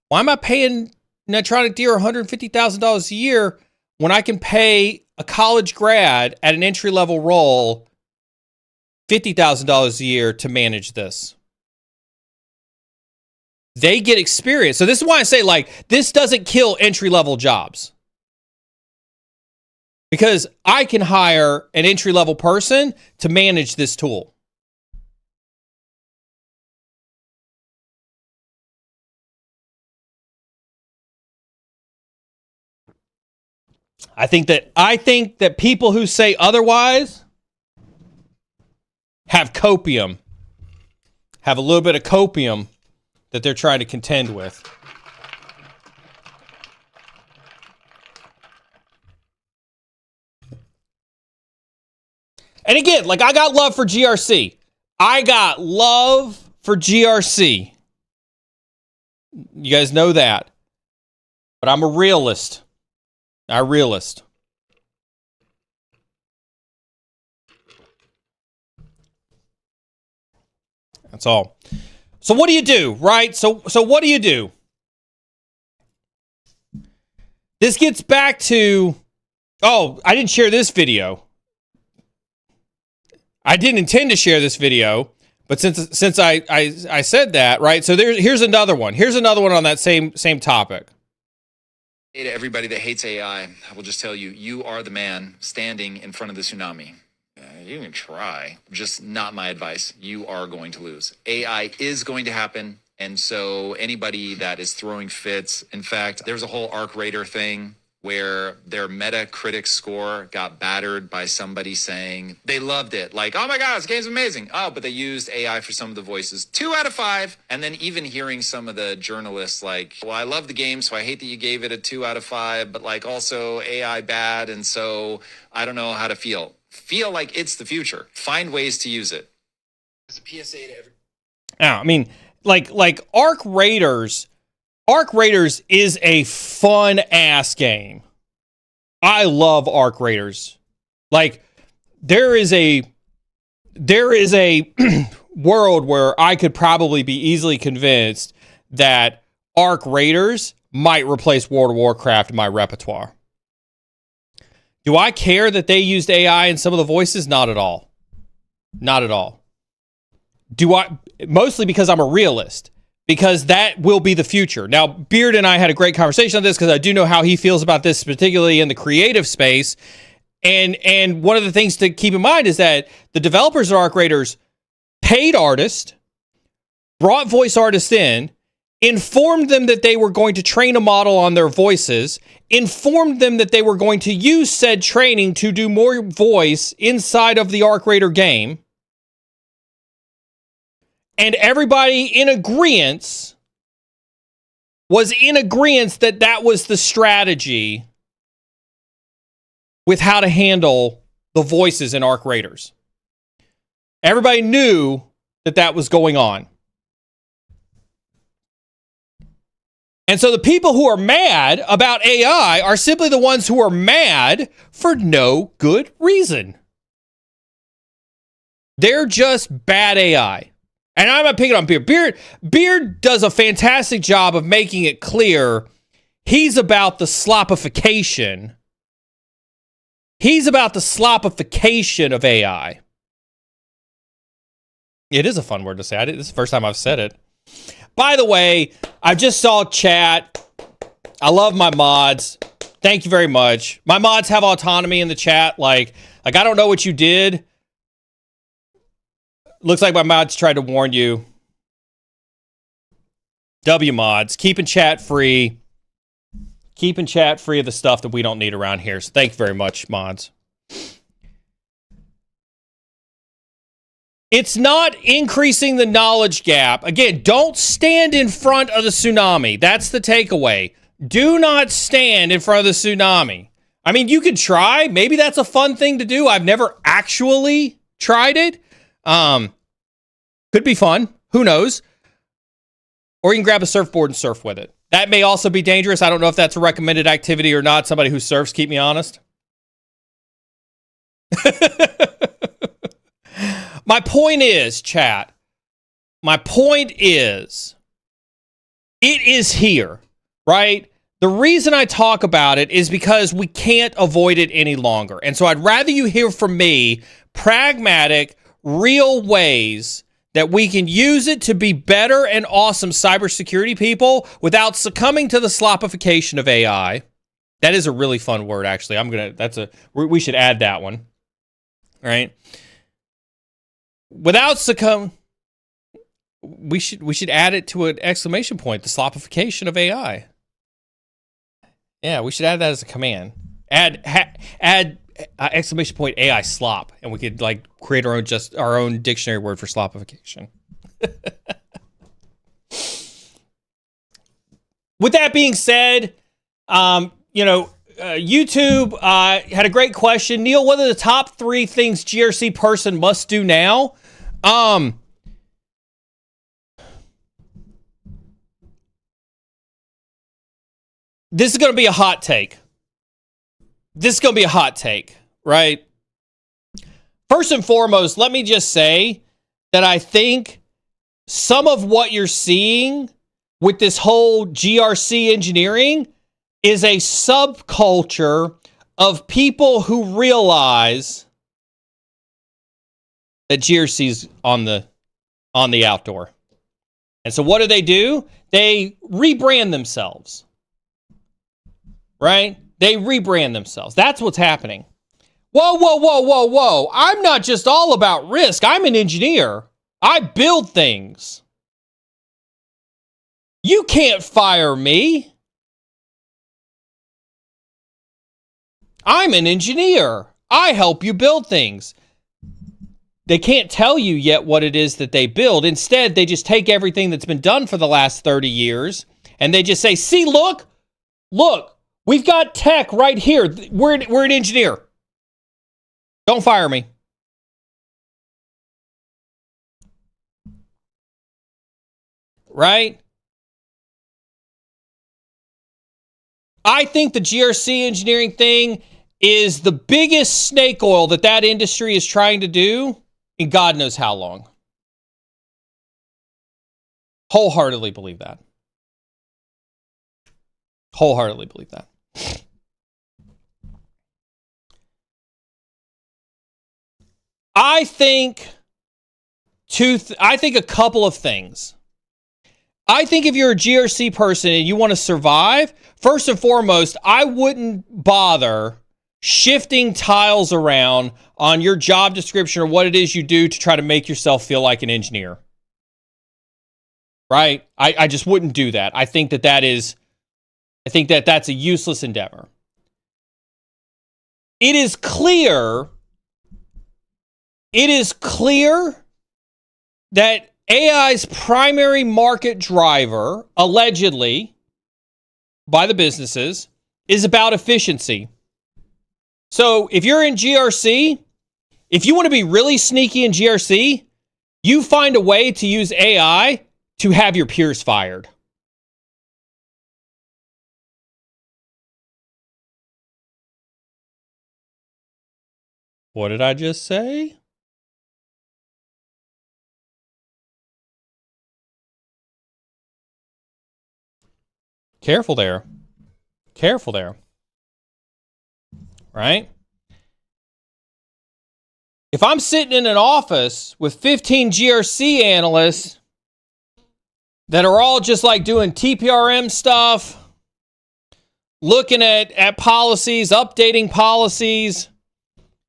why am I paying Netronic Deer $150,000 a year when I can pay a college grad at an entry-level role $50,000 a year to manage this? They get experience. So this is why I say, like, this doesn't kill entry-level jobs. Because I can hire an entry-level person to manage this tool. I think that people who say otherwise have copium, have a little bit of copium that they're trying to contend with. And again, like, I got love for GRC. I got love for GRC. You guys know that. But I'm a realist. A realist. That's all. So what do you do, right? So what do you do? This gets back to, oh, I didn't share this video. I didn't intend to share this video, but since I said that, right? So here's another one. Here's another one on that same topic. Hey, to everybody that hates AI, I will just tell you, you are the man standing in front of the tsunami. You can try, just not my advice. You are going to lose. AI is going to happen, and so anybody that is throwing fits, in fact, there's a whole Arc Raider thing where their Metacritic score got battered by somebody saying they loved it. Like, oh my God, this game's amazing. Oh, but they used AI for some of the voices. 2 out of 5. And then even hearing some of the journalists like, well, I love the game, so I hate that you gave it a 2 out of 5, but like also AI bad, and so I don't know how to feel. Feel like it's the future. Find ways to use it. As a PSA to every. I mean, like Arc Raiders is a fun ass game. I love Arc Raiders. Like, there is a world where I could probably be easily convinced that Arc Raiders might replace World of Warcraft in my repertoire. Do I care that they used AI in some of the voices? Not at all. Not at all. Mostly because I'm a realist. Because that will be the future. Now, Beard and I had a great conversation on this because I do know how he feels about this, particularly in the creative space. And one of the things to keep in mind is that the developers of Arc Raiders paid artists, brought voice artists in, informed them that they were going to train a model on their voices, informed them that they were going to use said training to do more voice inside of the Arc Raider game. And everybody was in agreement that that was the strategy with how to handle the voices in Arc Raiders. Everybody knew that that was going on. And so the people who are mad about AI are simply the ones who are mad for no good reason. They're just bad AI. And I'm not picking on Beard. Beard does a fantastic job of making it clear he's about the slopification. He's about the slopification of AI. It is a fun word to say. This is the first time I've said it. By the way, I just saw chat. I love my mods. Thank you very much. My mods have autonomy in the chat. Like I don't know what you did. Looks like my mods tried to warn you. W mods, keeping chat free. Keeping chat free of the stuff that we don't need around here. So thank you very much, mods. It's not increasing the knowledge gap. Again, don't stand in front of the tsunami. That's the takeaway. Do not stand in front of the tsunami. I mean, you could try. Maybe that's a fun thing to do. I've never actually tried it. Could be fun. Who knows? Or you can grab a surfboard and surf with it. That may also be dangerous. I don't know if that's a recommended activity or not. Somebody who surfs, keep me honest. My point is, chat, my point is, it is here, right? The reason I talk about it is because we can't avoid it any longer. And so I'd rather you hear from me pragmatic, real ways that we can use it to be better and awesome cybersecurity people without succumbing to the slopification of AI. That is a really fun word, actually. We should add that one, right? Without succumb, we should add it to an exclamation point. The slopification of AI. Yeah, we should add that as a command. Add exclamation point AI slop, and we could like create our own dictionary word for slopification. With that being said, YouTube had a great question. Neil, what are the top 3 things GRC person must do now? This is going to be a hot take. Right? First and foremost, let me just say that I think some of what you're seeing with this whole GRC engineering is a subculture of people who realize that GRC's on the outdoor. And so what do? They rebrand themselves. Right? They rebrand themselves. That's what's happening. Whoa. I'm not just all about risk. I'm an engineer. I build things. You can't fire me. I'm an engineer. I help you build things. They can't tell you yet what it is that they build. Instead, they just take everything that's been done for the last 30 years and they just say, see, look, we've got tech right here. We're an engineer. Don't fire me. Right? I think the GRC engineering thing is the biggest snake oil that industry is trying to do in God knows how long. Wholeheartedly believe that. I think a couple of things. I think if you're a GRC person and you want to survive, first and foremost, I wouldn't bother shifting tiles around on your job description or what it is you do to try to make yourself feel like an engineer. Right? I just wouldn't do that. I think that's a useless endeavor. It is clear that AI's primary market driver, allegedly, by the businesses, is about efficiency. So if you're in GRC, if you want to be really sneaky in GRC, you find a way to use AI to have your peers fired. What did I just say? Careful there. Right? If I'm sitting in an office with 15 GRC analysts that are all just like doing TPRM stuff, looking at policies, updating policies,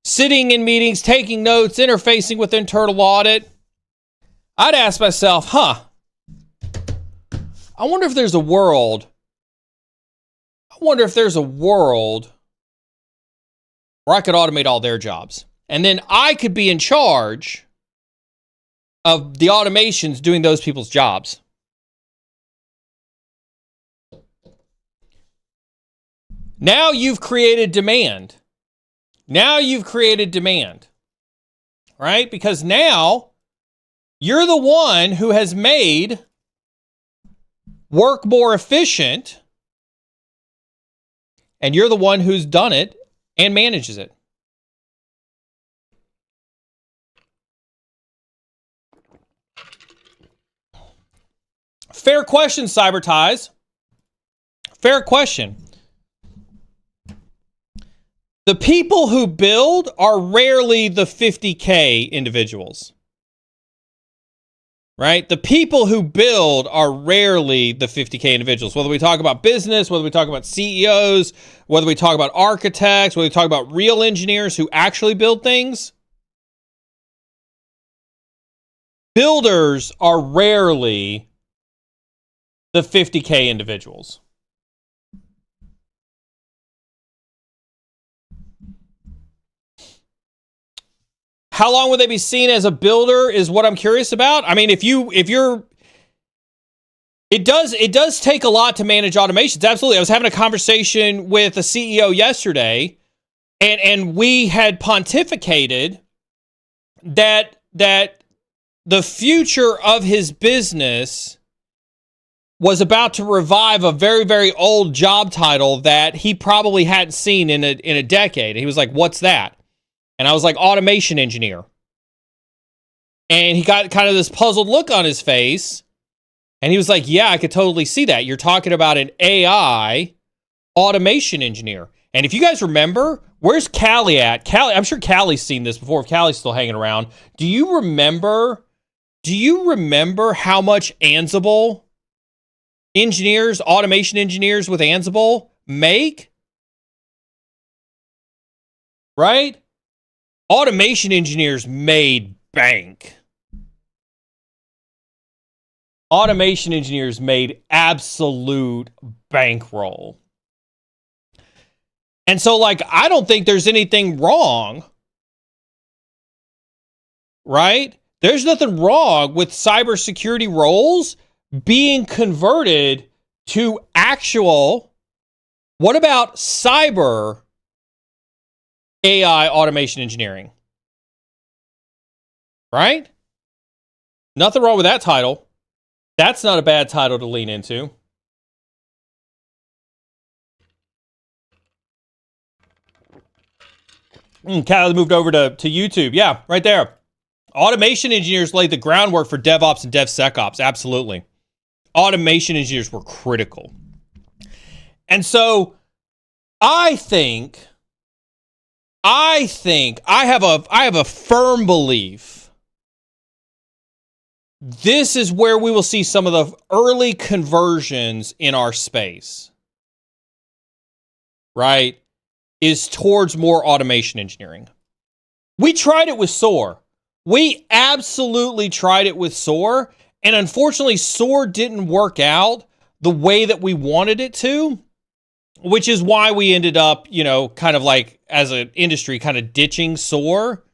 sitting in meetings, taking notes, interfacing with internal audit, I'd ask myself, I wonder if there's a world where I could automate all their jobs. And then I could be in charge of the automations doing those people's jobs. Now you've created demand. Right? Because now you're the one who has made work more efficient, and you're the one who's done it and manages it. Fair question, Cyberties. Fair question. The people who build are rarely the 50K individuals. Right? The people who build are rarely the 50K individuals. Whether we talk about business, whether we talk about CEOs, whether we talk about architects, whether we talk about real engineers who actually build things, builders are rarely the 50K individuals. How long would they be seen as a builder is what I'm curious about. I mean, it does take a lot to manage automations. Absolutely. I was having a conversation with a CEO yesterday, and we had pontificated that the future of his business was about to revive a very, very old job title that he probably hadn't seen in a decade. He was like, "What's that?" And I was like, "Automation engineer." And he got kind of this puzzled look on his face. And he was like, "Yeah, I could totally see that. You're talking about an AI automation engineer." And if you guys remember, where's Callie at? Callie, I'm sure Callie's seen this before, if Callie's still hanging around. Do you remember how much Ansible engineers, automation engineers with Ansible make? Right? Automation engineers made bank. Automation engineers made absolute bankroll. And so, like, I don't think there's anything wrong, right? There's nothing wrong with cybersecurity roles being converted to actual, what about cyber AI automation engineering? Right? Nothing wrong with that title. That's not a bad title to lean into. Callie moved over to YouTube. Yeah, right there. Automation engineers laid the groundwork for DevOps and DevSecOps. Absolutely. Automation engineers were critical. And so I have a firm belief this is where we will see some of the early conversions in our space, right? Is towards more automation engineering. We tried it with SOAR. We absolutely tried it with SOAR. And unfortunately, SOAR didn't work out the way that we wanted it to, which is why we ended up, kind of like as an industry, kind of ditching SOAR.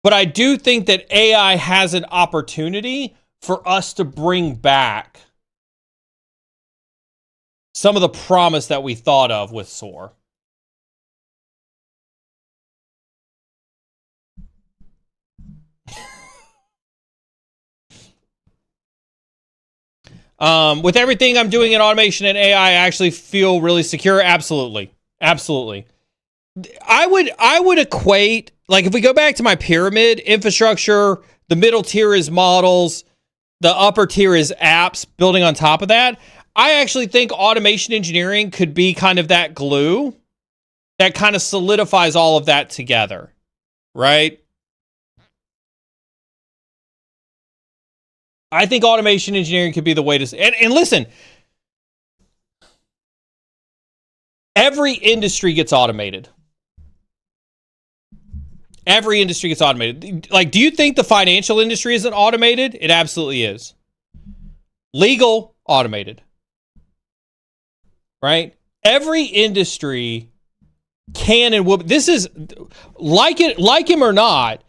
But I do think that AI has an opportunity for us to bring back some of the promise that we thought of with SOAR. With everything I'm doing in automation and AI, I actually feel really secure. Absolutely. Absolutely. I would equate, like if we go back to my pyramid, infrastructure, the middle tier is models, the upper tier is apps, building on top of that. I actually think automation engineering could be kind of that glue that kind of solidifies all of that together, right? I think automation engineering could be the way to... And listen, every industry gets automated. Every industry gets automated. Like, do you think the financial industry isn't automated? It absolutely is. Legal, automated. Right? Every industry can and will. This is, like him or not,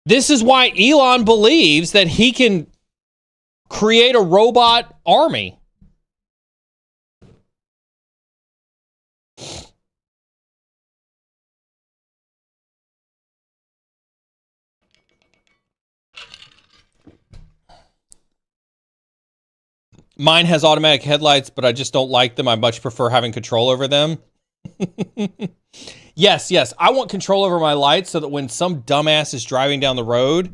this is why Elon believes that he can create a robot army. Mine has automatic headlights, but I just don't like them. I much prefer having control over them. Yes. I want control over my lights so that when some dumbass is driving down the road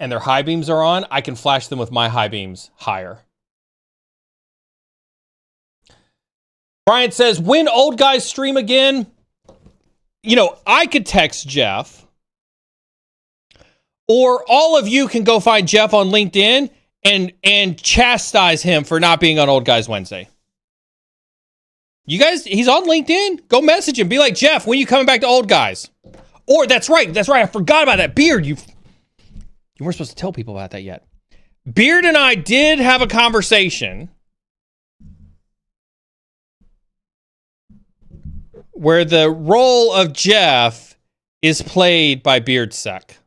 and their high beams are on, I can flash them with my high beams higher. Brian says, when old guys stream again, I could text Jeff, or all of you can go find Jeff on LinkedIn and chastise him for not being on Old Guys Wednesday. You guys, he's on LinkedIn. Go message him. Be like, Jeff, when are you coming back to Old Guys? Or that's right. I forgot about that. Beard, you weren't supposed to tell people about that yet. Beard and I did have a conversation where the role of Jeff is played by BeardSec.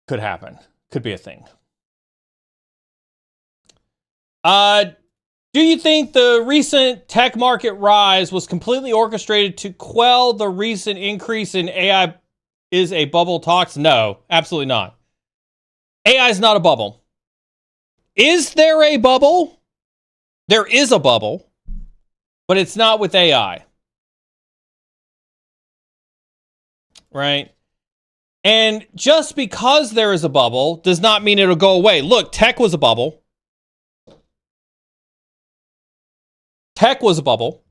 Could happen. Could be a thing. Do you think the recent tech market rise was completely orchestrated to quell the recent increase in AI is a bubble talks? No, absolutely not. AI is not a bubble. Is there a bubble? There is a bubble, but it's not with AI. Right? And just because there is a bubble does not mean it'll go away. Look, tech was a bubble. Tech was a bubble.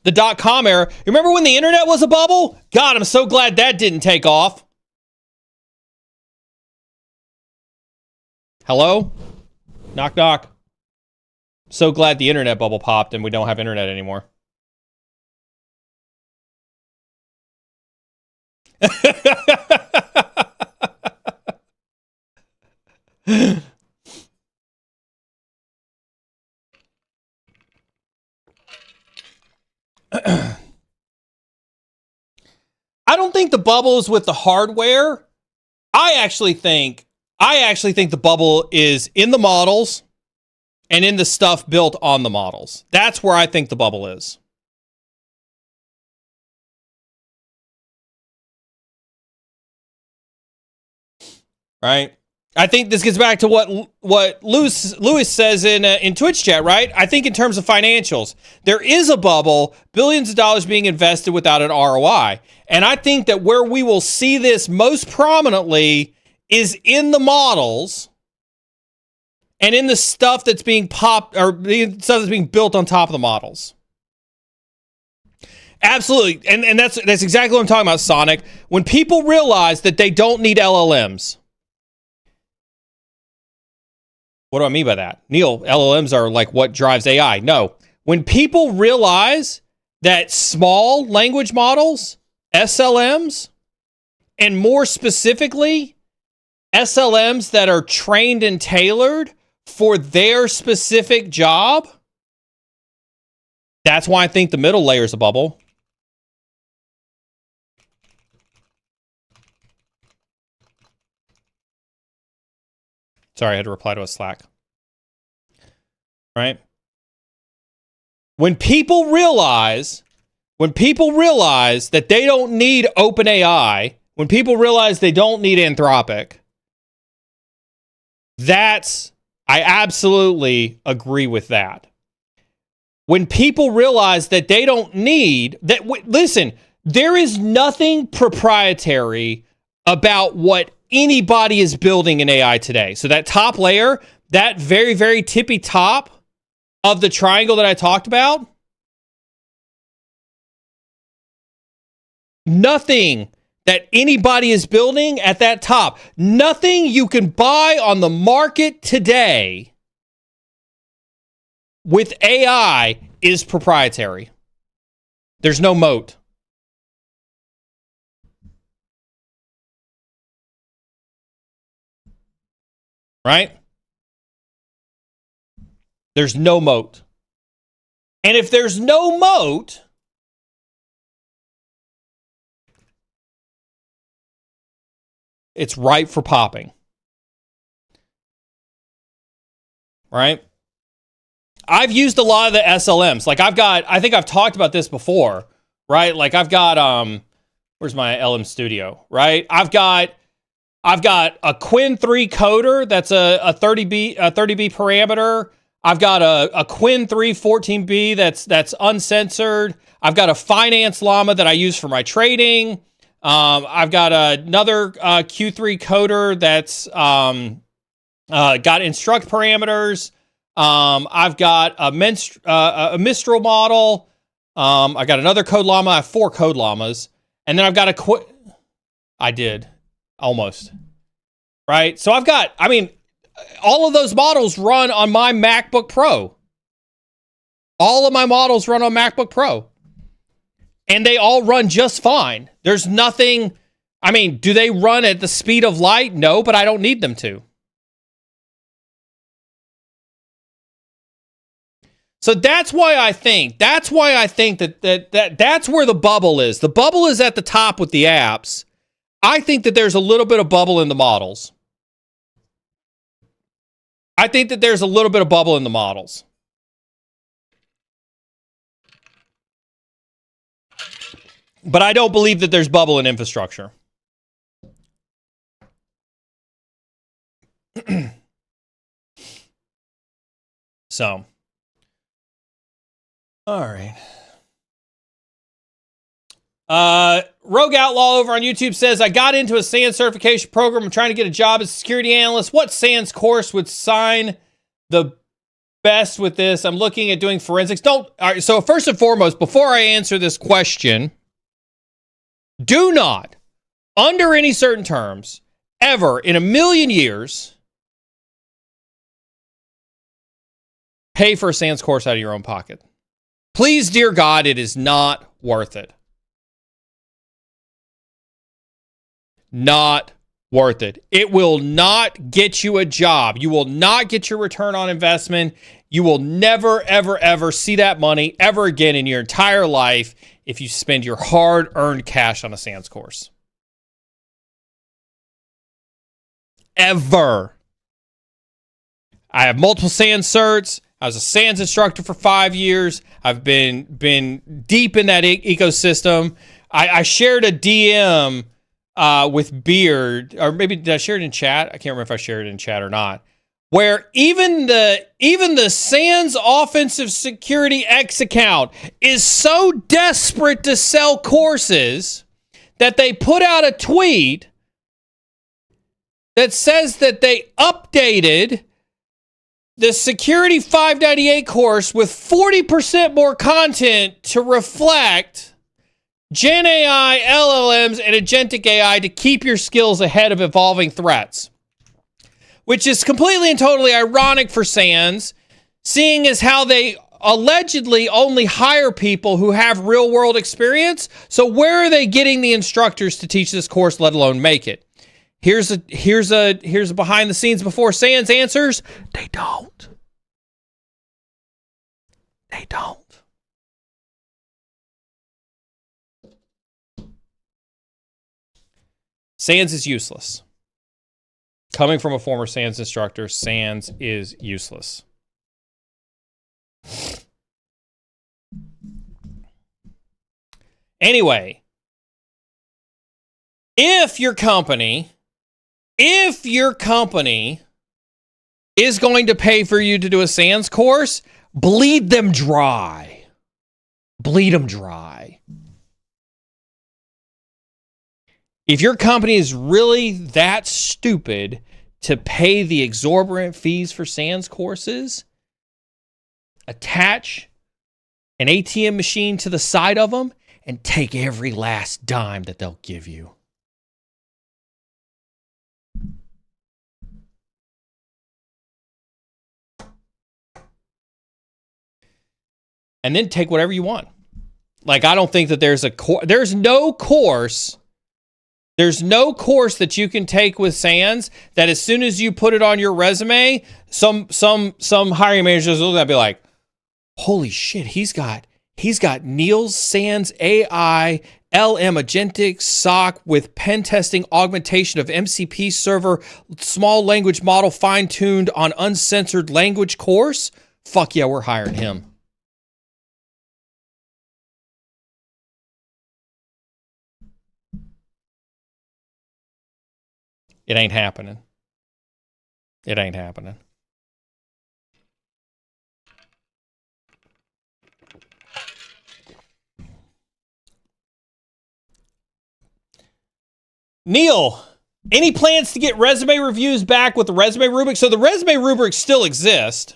The dot-com era. You remember when the internet was a bubble? God, I'm so glad that didn't take off. Hello? Knock, knock. So glad the internet bubble popped and we don't have internet anymore. I don't think the bubble is with the hardware. I actually think the bubble is in the models and in the stuff built on the models. That's where I think the bubble is. Right? I think this gets back to what Lewis says in Twitch chat, right? I think in terms of financials, there is a bubble, billions of dollars being invested without an ROI. And I think that where we will see this most prominently is in the models and in the stuff that's being popped, or the stuff that's being built on top of the models. Absolutely. And that's exactly what I'm talking about, Sonic. When people realize that they don't need LLMs. What do I mean by that? Neil, LLMs are like what drives AI. No. When people realize that small language models, SLMs, and more specifically, SLMs that are trained and tailored for their specific job, that's why I think the middle layer is a bubble. Sorry, I had to reply to a Slack. Right? When people realize that they don't need OpenAI, when people realize they don't need Anthropic, I absolutely agree with that. When people realize that they don't need listen, there is nothing proprietary about what anybody is building in AI today. So that top layer, that very, very tippy top of the triangle that I talked about, Nothing that anybody is building at that top, nothing you can buy on the market today with AI is proprietary. There's no moat. Right? There's no moat. And if there's no moat, it's ripe for popping. Right? I've used a lot of the SLMs. Like I think I've talked about this before, right? Like I've got, where's my LM Studio, right? I've got a Quinn 3 coder that's a 30B parameter. I've got a Quinn 3 14B that's uncensored. I've got a finance llama that I use for my trading. I've got another Q3 coder that's got instruct parameters. I've got a Mistral model. I got another code llama. I have 4 code llamas, and then I've got I did almost right. So I've got. I mean, all of those models run on my MacBook Pro. All of my models run on MacBook Pro, and they all run just fine. There's nothing. I mean, do they run at the speed of light? No, but I don't need them to. So that's why I think that's where the bubble is. The bubble is at the top with the apps. I think that there's a little bit of bubble in the models. But I don't believe that there's bubble in infrastructure. So, all right. Rogue Outlaw over on YouTube says, I got into a SANS certification program. I'm trying to get a job as a security analyst. What SANS course would sign the best with this? I'm looking at doing forensics. All right, so first and foremost, before I answer this question, do not, under any certain terms, ever in a million years, pay for a SANS course out of your own pocket. Please, dear God, it is not worth it. Not worth it. It will not get you a job. You will not get your return on investment. You will never, ever, ever see that money ever again in your entire life if you spend your hard-earned cash on a SANS course. Ever. I have multiple SANS certs. I was a SANS instructor for 5 years. I've been deep in that ecosystem. I shared a DM with Beard, or maybe did I share it in chat? I can't remember if I shared it in chat or not. Where even the SANS offensive security X account is so desperate to sell courses that they put out a tweet that says that they updated the Security 598 course with 40% more content to reflect Gen AI, LLMs, and agentic AI to keep your skills ahead of evolving threats. Which is completely and totally ironic for SANS, seeing as how they allegedly only hire people who have real-world experience. So where are they getting the instructors to teach this course, let alone make it? Here's a behind the scenes before SANS answers. They don't. They don't. SANS is useless. Coming from a former SANS instructor, SANS is useless. Anyway, if your company is going to pay for you to do a SANS course, bleed them dry. Bleed them dry. If your company is really that stupid to pay the exorbitant fees for SANS courses, attach an ATM machine to the side of them and take every last dime that they'll give you. And then take whatever you want. Like, I don't think that there's no course that you can take with SANS that as soon as you put it on your resume, some hiring managers will be like, holy shit, he's got Neil's SANS AI LM agentic SOC with pen testing augmentation of MCP server small language model fine-tuned on uncensored language course. Fuck yeah, we're hiring him. It ain't happening. It ain't happening. Neil, any plans to get resume reviews back with the resume rubric? So the resume rubric still exists.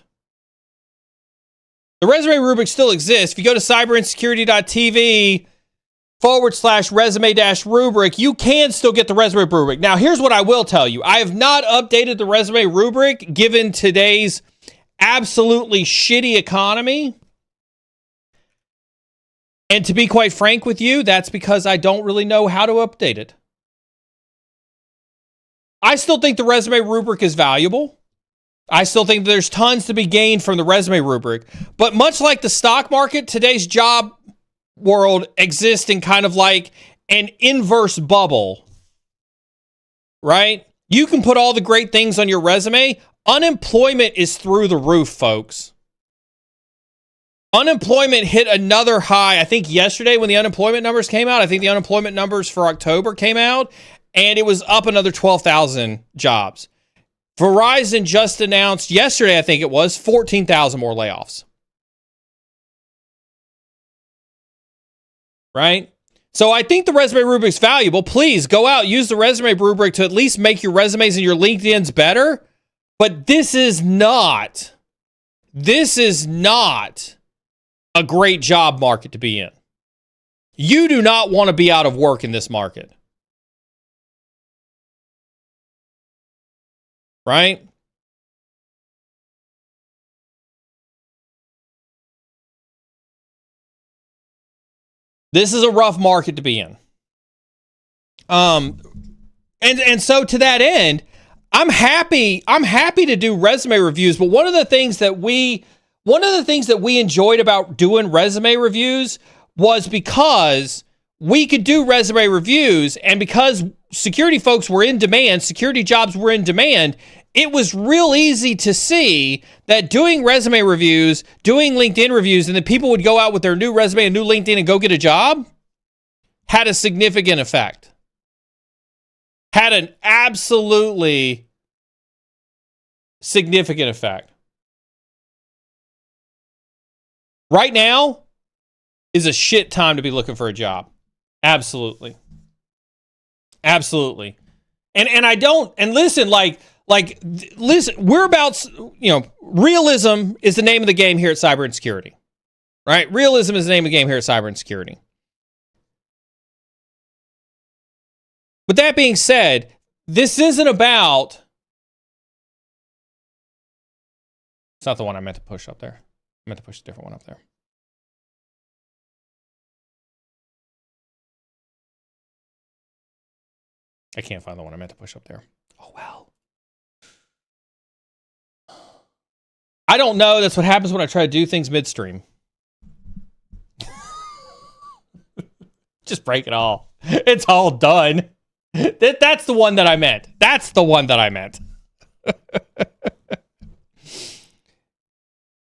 The resume rubric still exists. If you go to cyberinsecurity.tv/resume-rubric, you can still get the resume rubric. Now, here's what I will tell you. I have not updated the resume rubric given today's absolutely shitty economy. And to be quite frank with you, that's because I don't really know how to update it. I still think the resume rubric is valuable. I still think there's tons to be gained from the resume rubric. But much like the stock market, today's job world exists in kind of like an inverse bubble, right? You can put all the great things on your resume. Unemployment is through the roof, folks. Unemployment hit another high. I think yesterday when the unemployment numbers came out, I think the unemployment numbers for October came out, and it was up another 12,000 jobs. Verizon just announced yesterday, I think it was, 14,000 more layoffs. Right? So I think the resume rubric is valuable. Please go out, use the resume rubric to at least make your resumes and your LinkedIns better. But this is not a great job market to be in. You do not want to be out of work in this market. Right? This is a rough market to be in. And so to that end, I'm happy to do resume reviews, but one of the things that we enjoyed about doing resume reviews was because we could do resume reviews, and because security folks were in demand, security jobs were in demand, it was real easy to see that doing resume reviews, doing LinkedIn reviews, and then people would go out with their new resume and new LinkedIn and go get a job had a significant effect. Had an absolutely significant effect. Right now is a shit time to be looking for a job. Absolutely. Absolutely. And I don't, and listen, listen, we're about, realism is the name of the game here at Cyber and Security. Right? Realism is the name of the game here at Cyber and Security. With that being said, this isn't about, it's not the one I meant to push up there. I meant to push a different one up there. I can't find the one I meant to push up there. Oh, well. I don't know. That's what happens when I try to do things midstream. Just break it all. It's all done. That's the one that I meant. That's the one that I meant.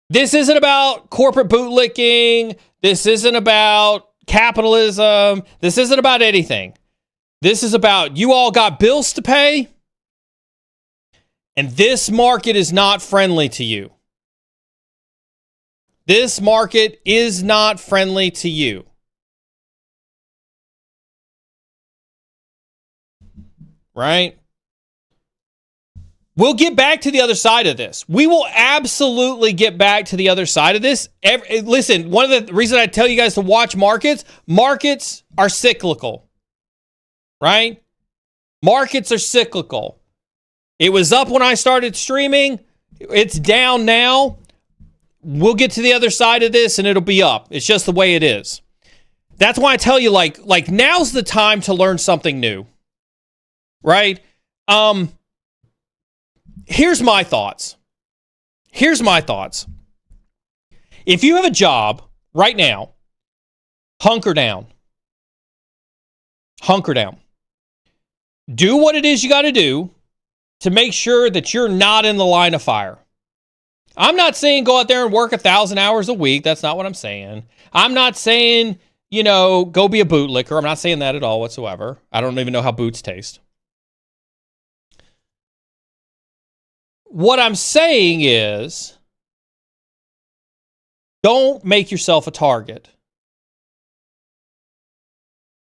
This isn't about corporate bootlicking. This isn't about capitalism. This isn't about anything. This is about you all got bills to pay, and this market is not friendly to you. This market is not friendly to you. Right? We'll get back to the other side of this. We will absolutely get back to the other side of this. Listen, one of the reasons I tell you guys to watch markets are cyclical, right? Markets are cyclical. It was up when I started streaming. It's down now. We'll get to the other side of this and it'll be up. It's just the way it is. That's why I tell you, like now's the time to learn something new, right? Here's my thoughts. If you have a job right now, hunker down. Do what it is you got to do to make sure that you're not in the line of fire. I'm not saying go out there and work 1,000 hours a week. That's not what I'm saying. I'm not saying, go be a bootlicker. I'm not saying that at all whatsoever. I don't even know how boots taste. What I'm saying is, don't make yourself a target.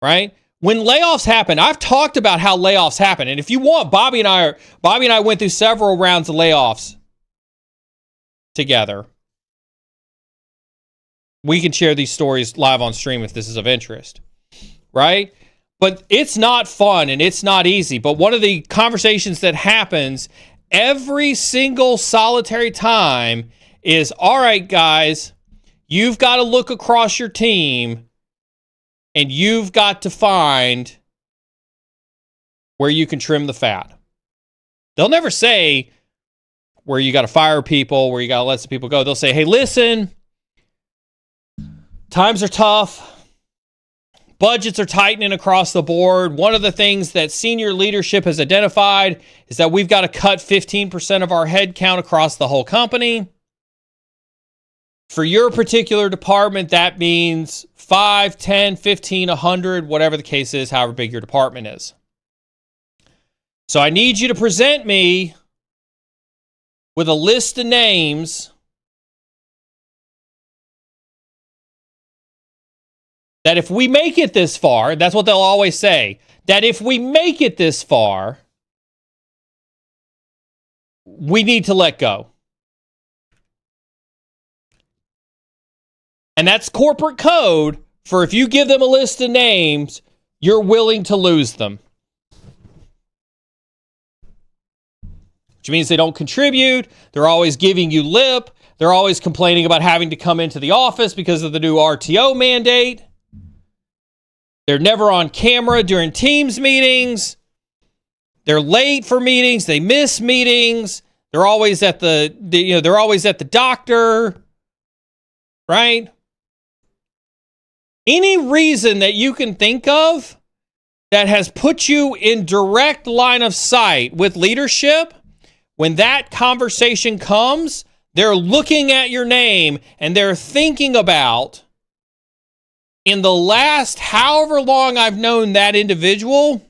Right? When layoffs happen, I've talked about how layoffs happen. And if you want, Bobby and I went through several rounds of layoffs together. We can share these stories live on stream if this is of interest. Right? But it's not fun and it's not easy. But one of the conversations that happens every single solitary time is, all right, guys, you've got to look across your team and you've got to find where you can trim the fat. They'll never say where you got to fire people, where you got to let some people go. They'll say, hey, listen, times are tough. Budgets are tightening across the board. One of the things that senior leadership has identified is that we've got to cut 15% of our headcount across the whole company. For your particular department, that means 5, 10, 15, 100, whatever the case is, however big your department is. So I need you to present me with a list of names that if we make it this far, that's what they'll always say, that if we make it this far, we need to let go. And that's corporate code for if you give them a list of names, you're willing to lose them. Which means they don't contribute. They're always giving you lip. They're always complaining about having to come into the office because of the new RTO mandate. They're never on camera during Teams meetings. They're late for meetings. They miss meetings. They're always at they're always at the doctor. Right? Any reason that you can think of that has put you in direct line of sight with leadership, when that conversation comes, they're looking at your name and they're thinking about, in the last however long I've known that individual,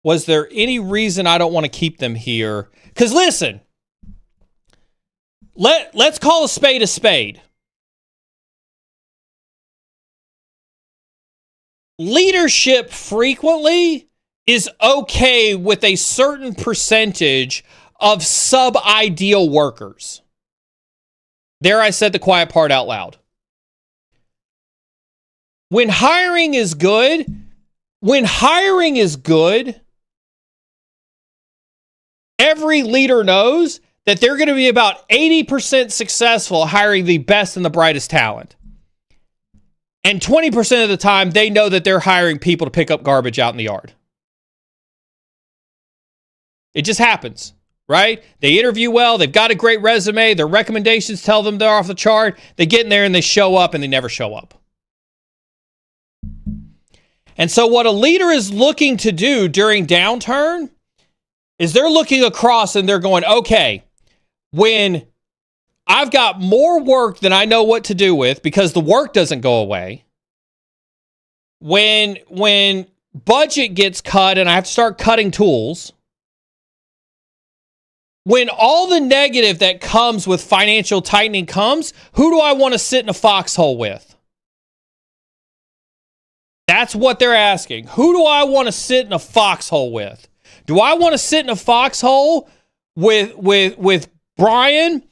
was there any reason I don't want to keep them here? Because listen, let's call a spade a spade. Leadership frequently is okay with a certain percentage of sub-ideal workers. There, I said the quiet part out loud. When hiring is good, every leader knows that they're going to be about 80% successful hiring the best and the brightest talent. And 20% of the time, they know that they're hiring people to pick up garbage out in the yard. It just happens, right? They interview well. They've got a great resume. Their recommendations tell them they're off the chart. They get in there and they show up and they never show up. And so what a leader is looking to do during downturn is they're looking across and they're going, okay, when I've got more work than I know what to do with because the work doesn't go away, when budget gets cut and I have to start cutting tools, when all the negative that comes with financial tightening comes, who do I want to sit in a foxhole with? That's what they're asking. Who do I want to sit in a foxhole with? Do I want to sit in a foxhole with Brian,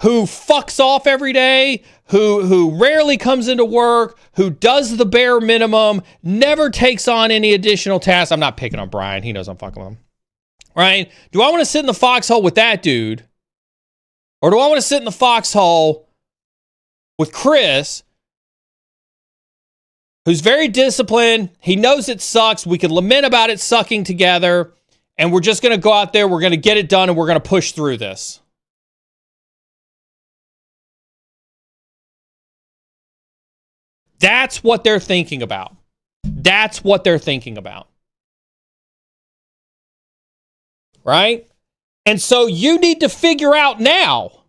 who fucks off every day, who rarely comes into work, who does the bare minimum, never takes on any additional tasks? I'm not picking on Brian. He knows I'm fucking with him. Right? Do I want to sit in the foxhole with that dude? Or do I want to sit in the foxhole with Chris, who's very disciplined? He knows it sucks. We can lament about it sucking together. And we're just going to go out there. We're going to get it done. And we're going to push through this. That's what they're thinking about. That's what they're thinking about. Right? And so you need to figure out now.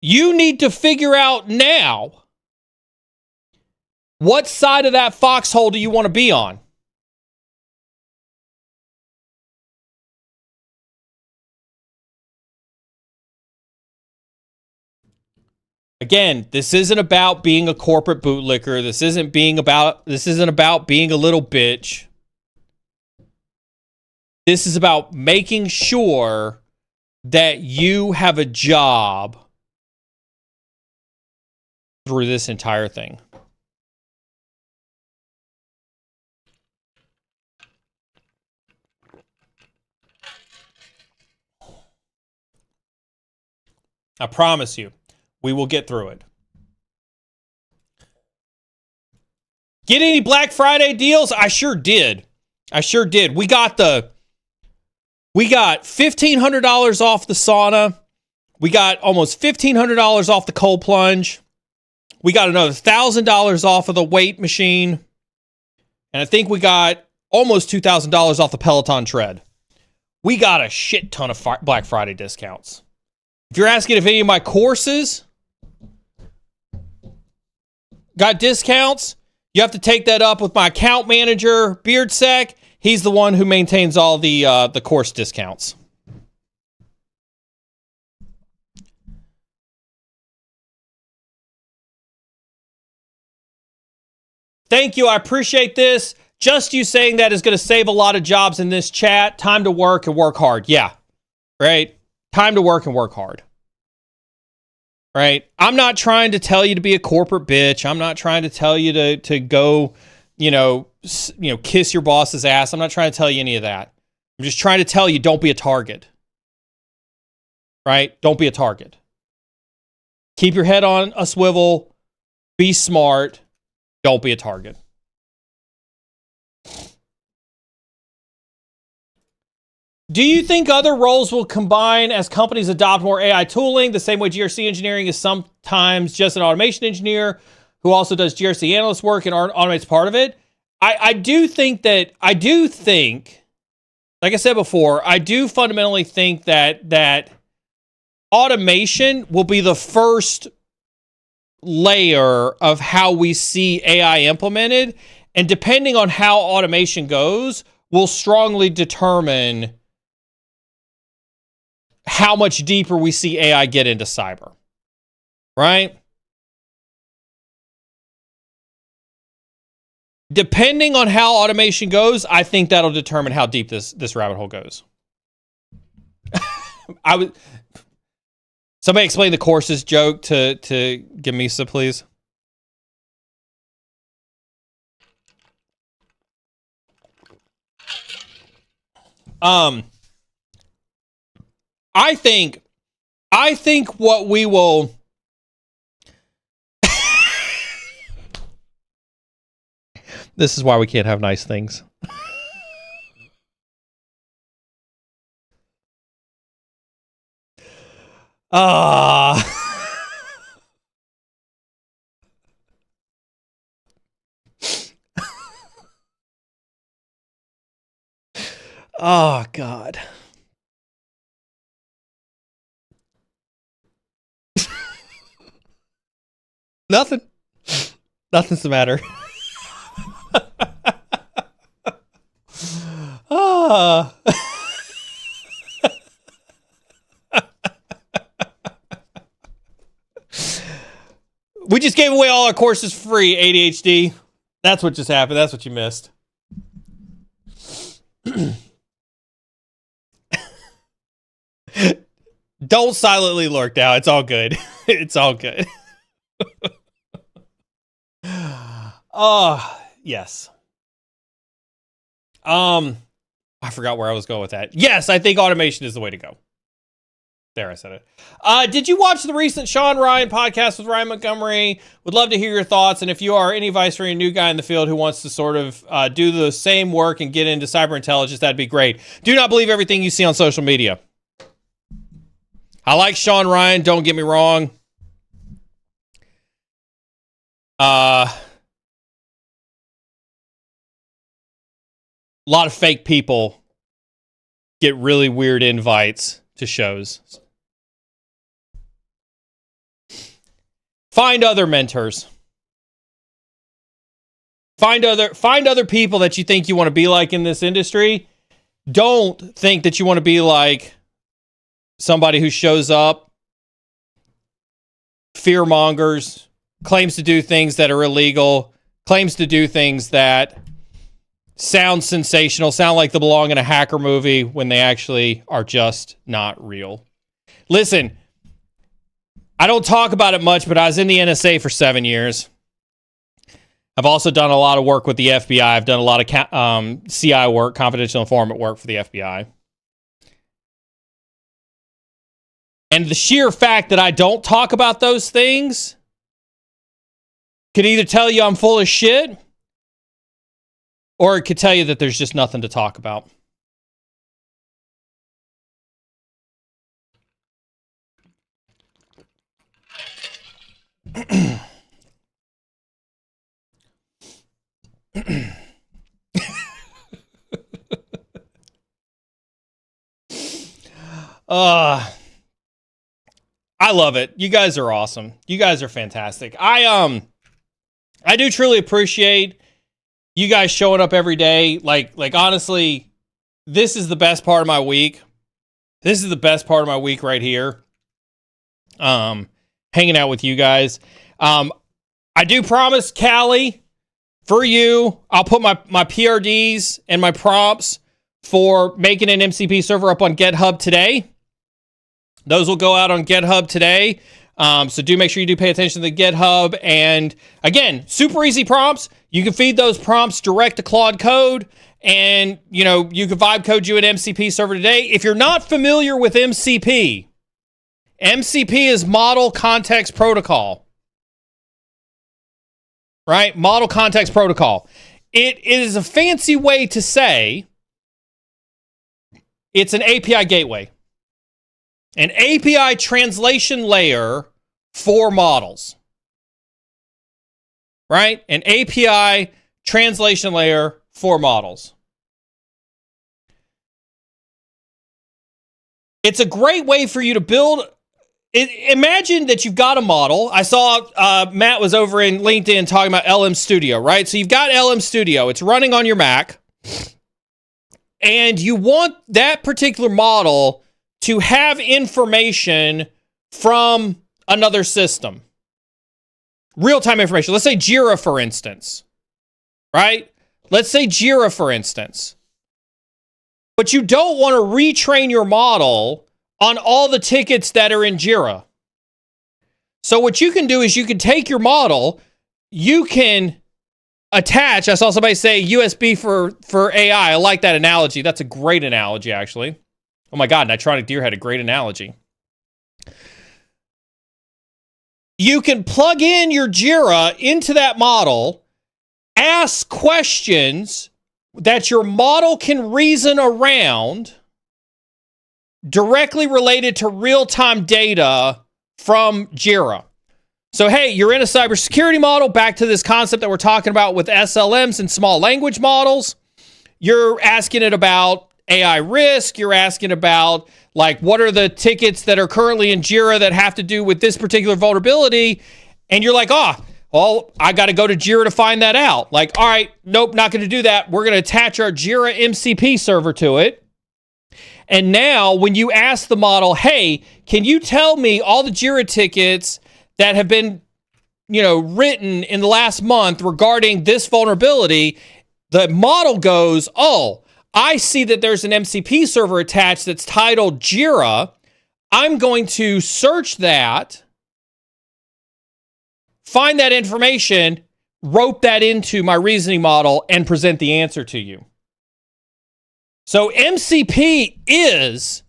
You need to figure out now. What side of that foxhole do you want to be on? Again, this isn't about being a corporate bootlicker. This isn't about being a little bitch. This is about making sure that you have a job through this entire thing. I promise you, we will get through it. Get any Black Friday deals? I sure did. We got $1,500 off the sauna. We got almost $1,500 off the cold plunge. We got another $1,000 off of the weight machine. And I think we got almost $2,000 off the Peloton tread. We got a shit ton of Black Friday discounts. If you're asking if any of my courses got discounts, you have to take that up with my account manager, BeardSec. He's the one who maintains all the course discounts. Thank you. I appreciate this. Just you saying that is going to save a lot of jobs in this chat. Time to work and work hard. Yeah. Right? Time to work and work hard. Right? I'm not trying to tell you to be a corporate bitch. I'm not trying to tell you to go, kiss your boss's ass. I'm not trying to tell you any of that. I'm just trying to tell you, don't be a target. Right? Don't be a target. Keep your head on a swivel. Be smart. Don't be a target. Do you think other roles will combine as companies adopt more AI tooling, the same way GRC engineering is sometimes just an automation engineer who also does GRC analyst work and automates part of it? I do think, like I said before, I do fundamentally think that automation will be the first layer of how we see AI implemented. And depending on how automation goes, will strongly determine how much deeper we see AI get into cyber, right? Depending on how automation goes, I think that'll determine how deep this rabbit hole goes. Somebody explain the courses joke to Gamisa, please. I think what we will This is why we can't have nice things. Oh, God. Nothing. Nothing's the matter. We just gave away all our courses free, ADHD. That's what just happened. That's what you missed. Don't silently lurk now. It's all good. It's all good. Yes. I forgot where I was going with that. Yes, I think automation is the way to go. There, I said it. Did you watch the recent Sean Ryan podcast with Ryan Montgomery? Would love to hear your thoughts. And if you are any advice for a new guy in the field who wants to sort of do the same work and get into cyber intelligence, that'd be great. Do not believe everything you see on social media. I like Sean Ryan, don't get me wrong. A lot of fake people get really weird invites to shows. Find other mentors. Find other people that you think you want to be like in this industry. Don't think that you want to be like somebody who shows up, fear mongers, claims to do things that are illegal, claims to do things that sound sensational, sound like they belong in a hacker movie when they actually are just not real. Listen, I don't talk about it much, but I was in the NSA for 7 years. I've also done a lot of work with the FBI. I've done a lot of CI work, confidential informant work for the FBI. And the sheer fact that I don't talk about those things could either tell you I'm full of shit, or it could tell you that there's just nothing to talk about. I love it. You guys are awesome. You guys are fantastic. I do truly appreciate you guys showing up every day. Like honestly, this is the best part of my week. This is the best part of my week right here. Hanging out with you guys. I do promise, Callie, for you, I'll put my PRDs and my prompts for making an MCP server up on GitHub today. Those will go out on GitHub today. So do make sure you do pay attention to the GitHub. And again, super easy prompts. You can feed those prompts direct to Claude Code, and you can vibe code you an MCP server today. If you're not familiar with MCP, MCP is Model Context Protocol. Right? Model Context Protocol. It is a fancy way to say it's an API gateway. An API translation layer for models. Right? An API translation layer for models. It's a great way for you to build. Imagine that you've got a model. I saw Matt was over in LinkedIn talking about LM Studio, right? So you've got LM Studio. It's running on your Mac. And you want that particular model to have information from another system. Real-time information. Let's say Jira, for instance. Right? Let's say Jira, for instance. But you don't want to retrain your model on all the tickets that are in Jira. So what you can do is you can take your model, you can attach, I saw somebody say USB for AI. I like that analogy. That's a great analogy, actually. Oh my God, Nitronic Deer had a great analogy. You can plug in your Jira into that model, ask questions that your model can reason around directly related to real-time data from Jira. So, hey, you're in a cybersecurity model, back to this concept that we're talking about with SLMs and small language models. You're asking it about AI risk. You're asking about, like, what are the tickets that are currently in Jira that have to do with this particular vulnerability? And you're like, well, I got to go to Jira to find that out. Like, all right, nope, not going to do that. We're going to attach our Jira MCP server to it. And now when you ask the model, hey, can you tell me all the Jira tickets that have been, written in the last month regarding this vulnerability, the model goes, oh, I see that there's an MCP server attached that's titled Jira. I'm going to search that, find that information, rope that into my reasoning model, and present the answer to you. So MCP is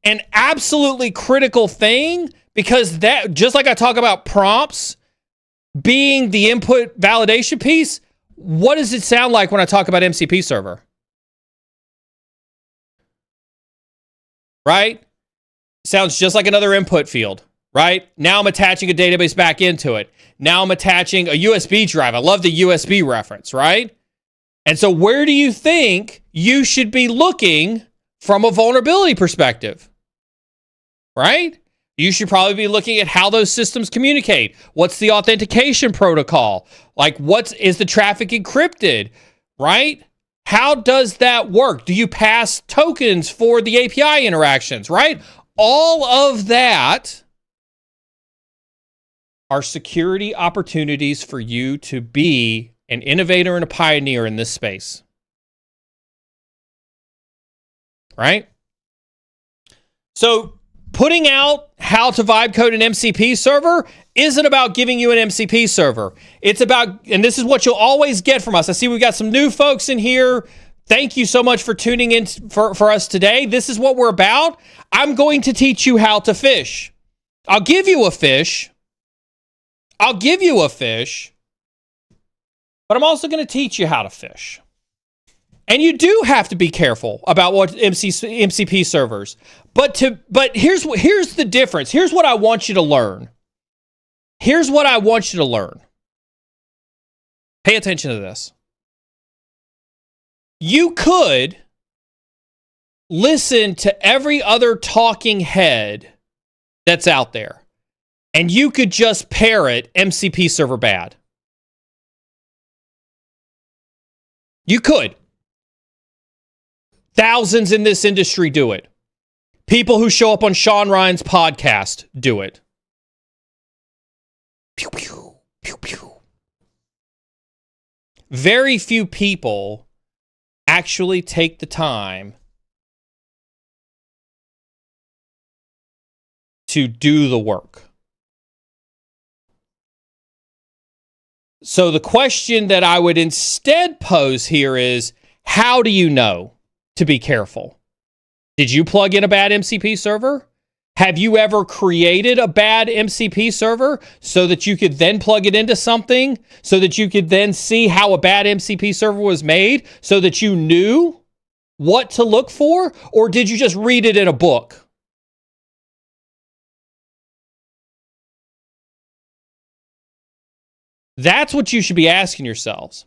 an absolutely critical thing because that, just like I talk about prompts being the input validation piece, what does it sound like when I talk about MCP server? Right? Sounds just like another input field, right? Now I'm attaching a database back into it. Now I'm attaching a USB drive. I love the USB reference, right? And so where do you think you should be looking from a vulnerability perspective? Right? You should probably be looking at how those systems communicate. What's the authentication protocol? Like, is the traffic encrypted? Right? How does that work? Do you pass tokens for the API interactions? Right? All of that are security opportunities for you to be an innovator and a pioneer in this space. Right? So putting out how to vibe code an MCP server isn't about giving you an MCP server. It's about, and this is what you'll always get from us. I see we've got some new folks in here. Thank you so much for tuning in for us today. This is what we're about. I'm going to teach you how to fish. I'll give you a fish. But I'm also going to teach you how to fish. And you do have to be careful about what MCP servers. But here's the difference. Here's what I want you to learn. Pay attention to this. You could listen to every other talking head that's out there, and you could just parrot MCP server bad. You could. Thousands in this industry do it. People who show up on Sean Ryan's podcast do it. Pew, pew, pew, pew. Very few people actually take the time to do the work. So the question that I would instead pose here is, how do you know to be careful? Did you plug in a bad MCP server? Have you ever created a bad MCP server so that you could then plug it into something, so that you could then see how a bad MCP server was made, so that you knew what to look for? Or did you just read it in a book? That's what you should be asking yourselves.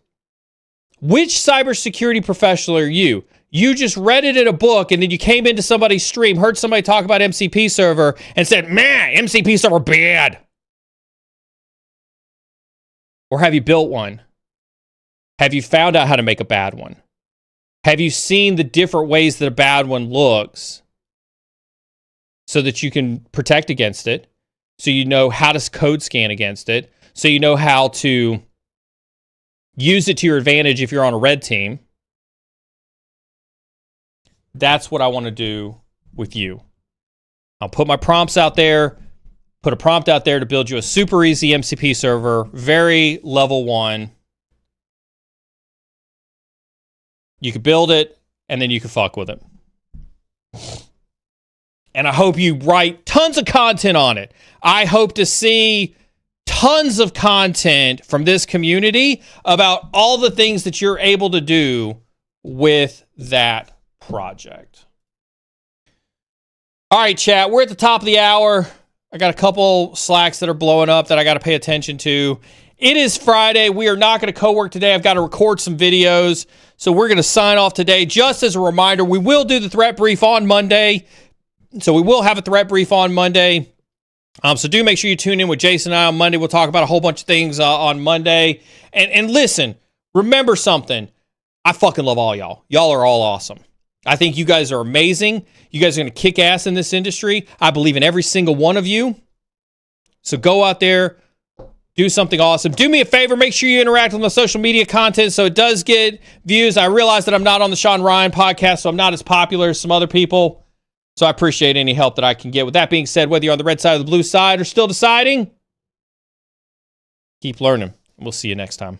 Which cybersecurity professional are you? You just read it in a book and then you came into somebody's stream, heard somebody talk about MCP server and said, man, MCP server bad. Or have you built one? Have you found out how to make a bad one? Have you seen the different ways that a bad one looks so that you can protect against it? So you know how to code scan against it? So you know how to use it to your advantage if you're on a red team? That's what I want to do with you. I'll put my prompts out there, put a prompt out there to build you a super easy MCP server, very level 1. You could build it, and then you can fuck with it. And I hope you write tons of content on it. I hope to see tons of content from this community about all the things that you're able to do with that project. All right, chat, we're at the top of the hour. I got a couple Slacks that are blowing up that I got to pay attention to. It is Friday. We are not going to co-work today. I've got to record some videos. So we're going to sign off today. Just as a reminder, we will do the threat brief on Monday. So we will have a threat brief on Monday. So do make sure you tune in with Jason and I on Monday. We'll talk about a whole bunch of things on Monday. And listen, remember something. I fucking love all y'all. Y'all are all awesome. I think you guys are amazing. You guys are going to kick ass in this industry. I believe in every single one of you. So go out there, do something awesome. Do me a favor. Make sure you interact with my social media content so it does get views. I realize that I'm not on the Sean Ryan podcast, so I'm not as popular as some other people. So I appreciate any help that I can get. With that being said, whether you're on the red side or the blue side or still deciding, keep learning. We'll see you next time.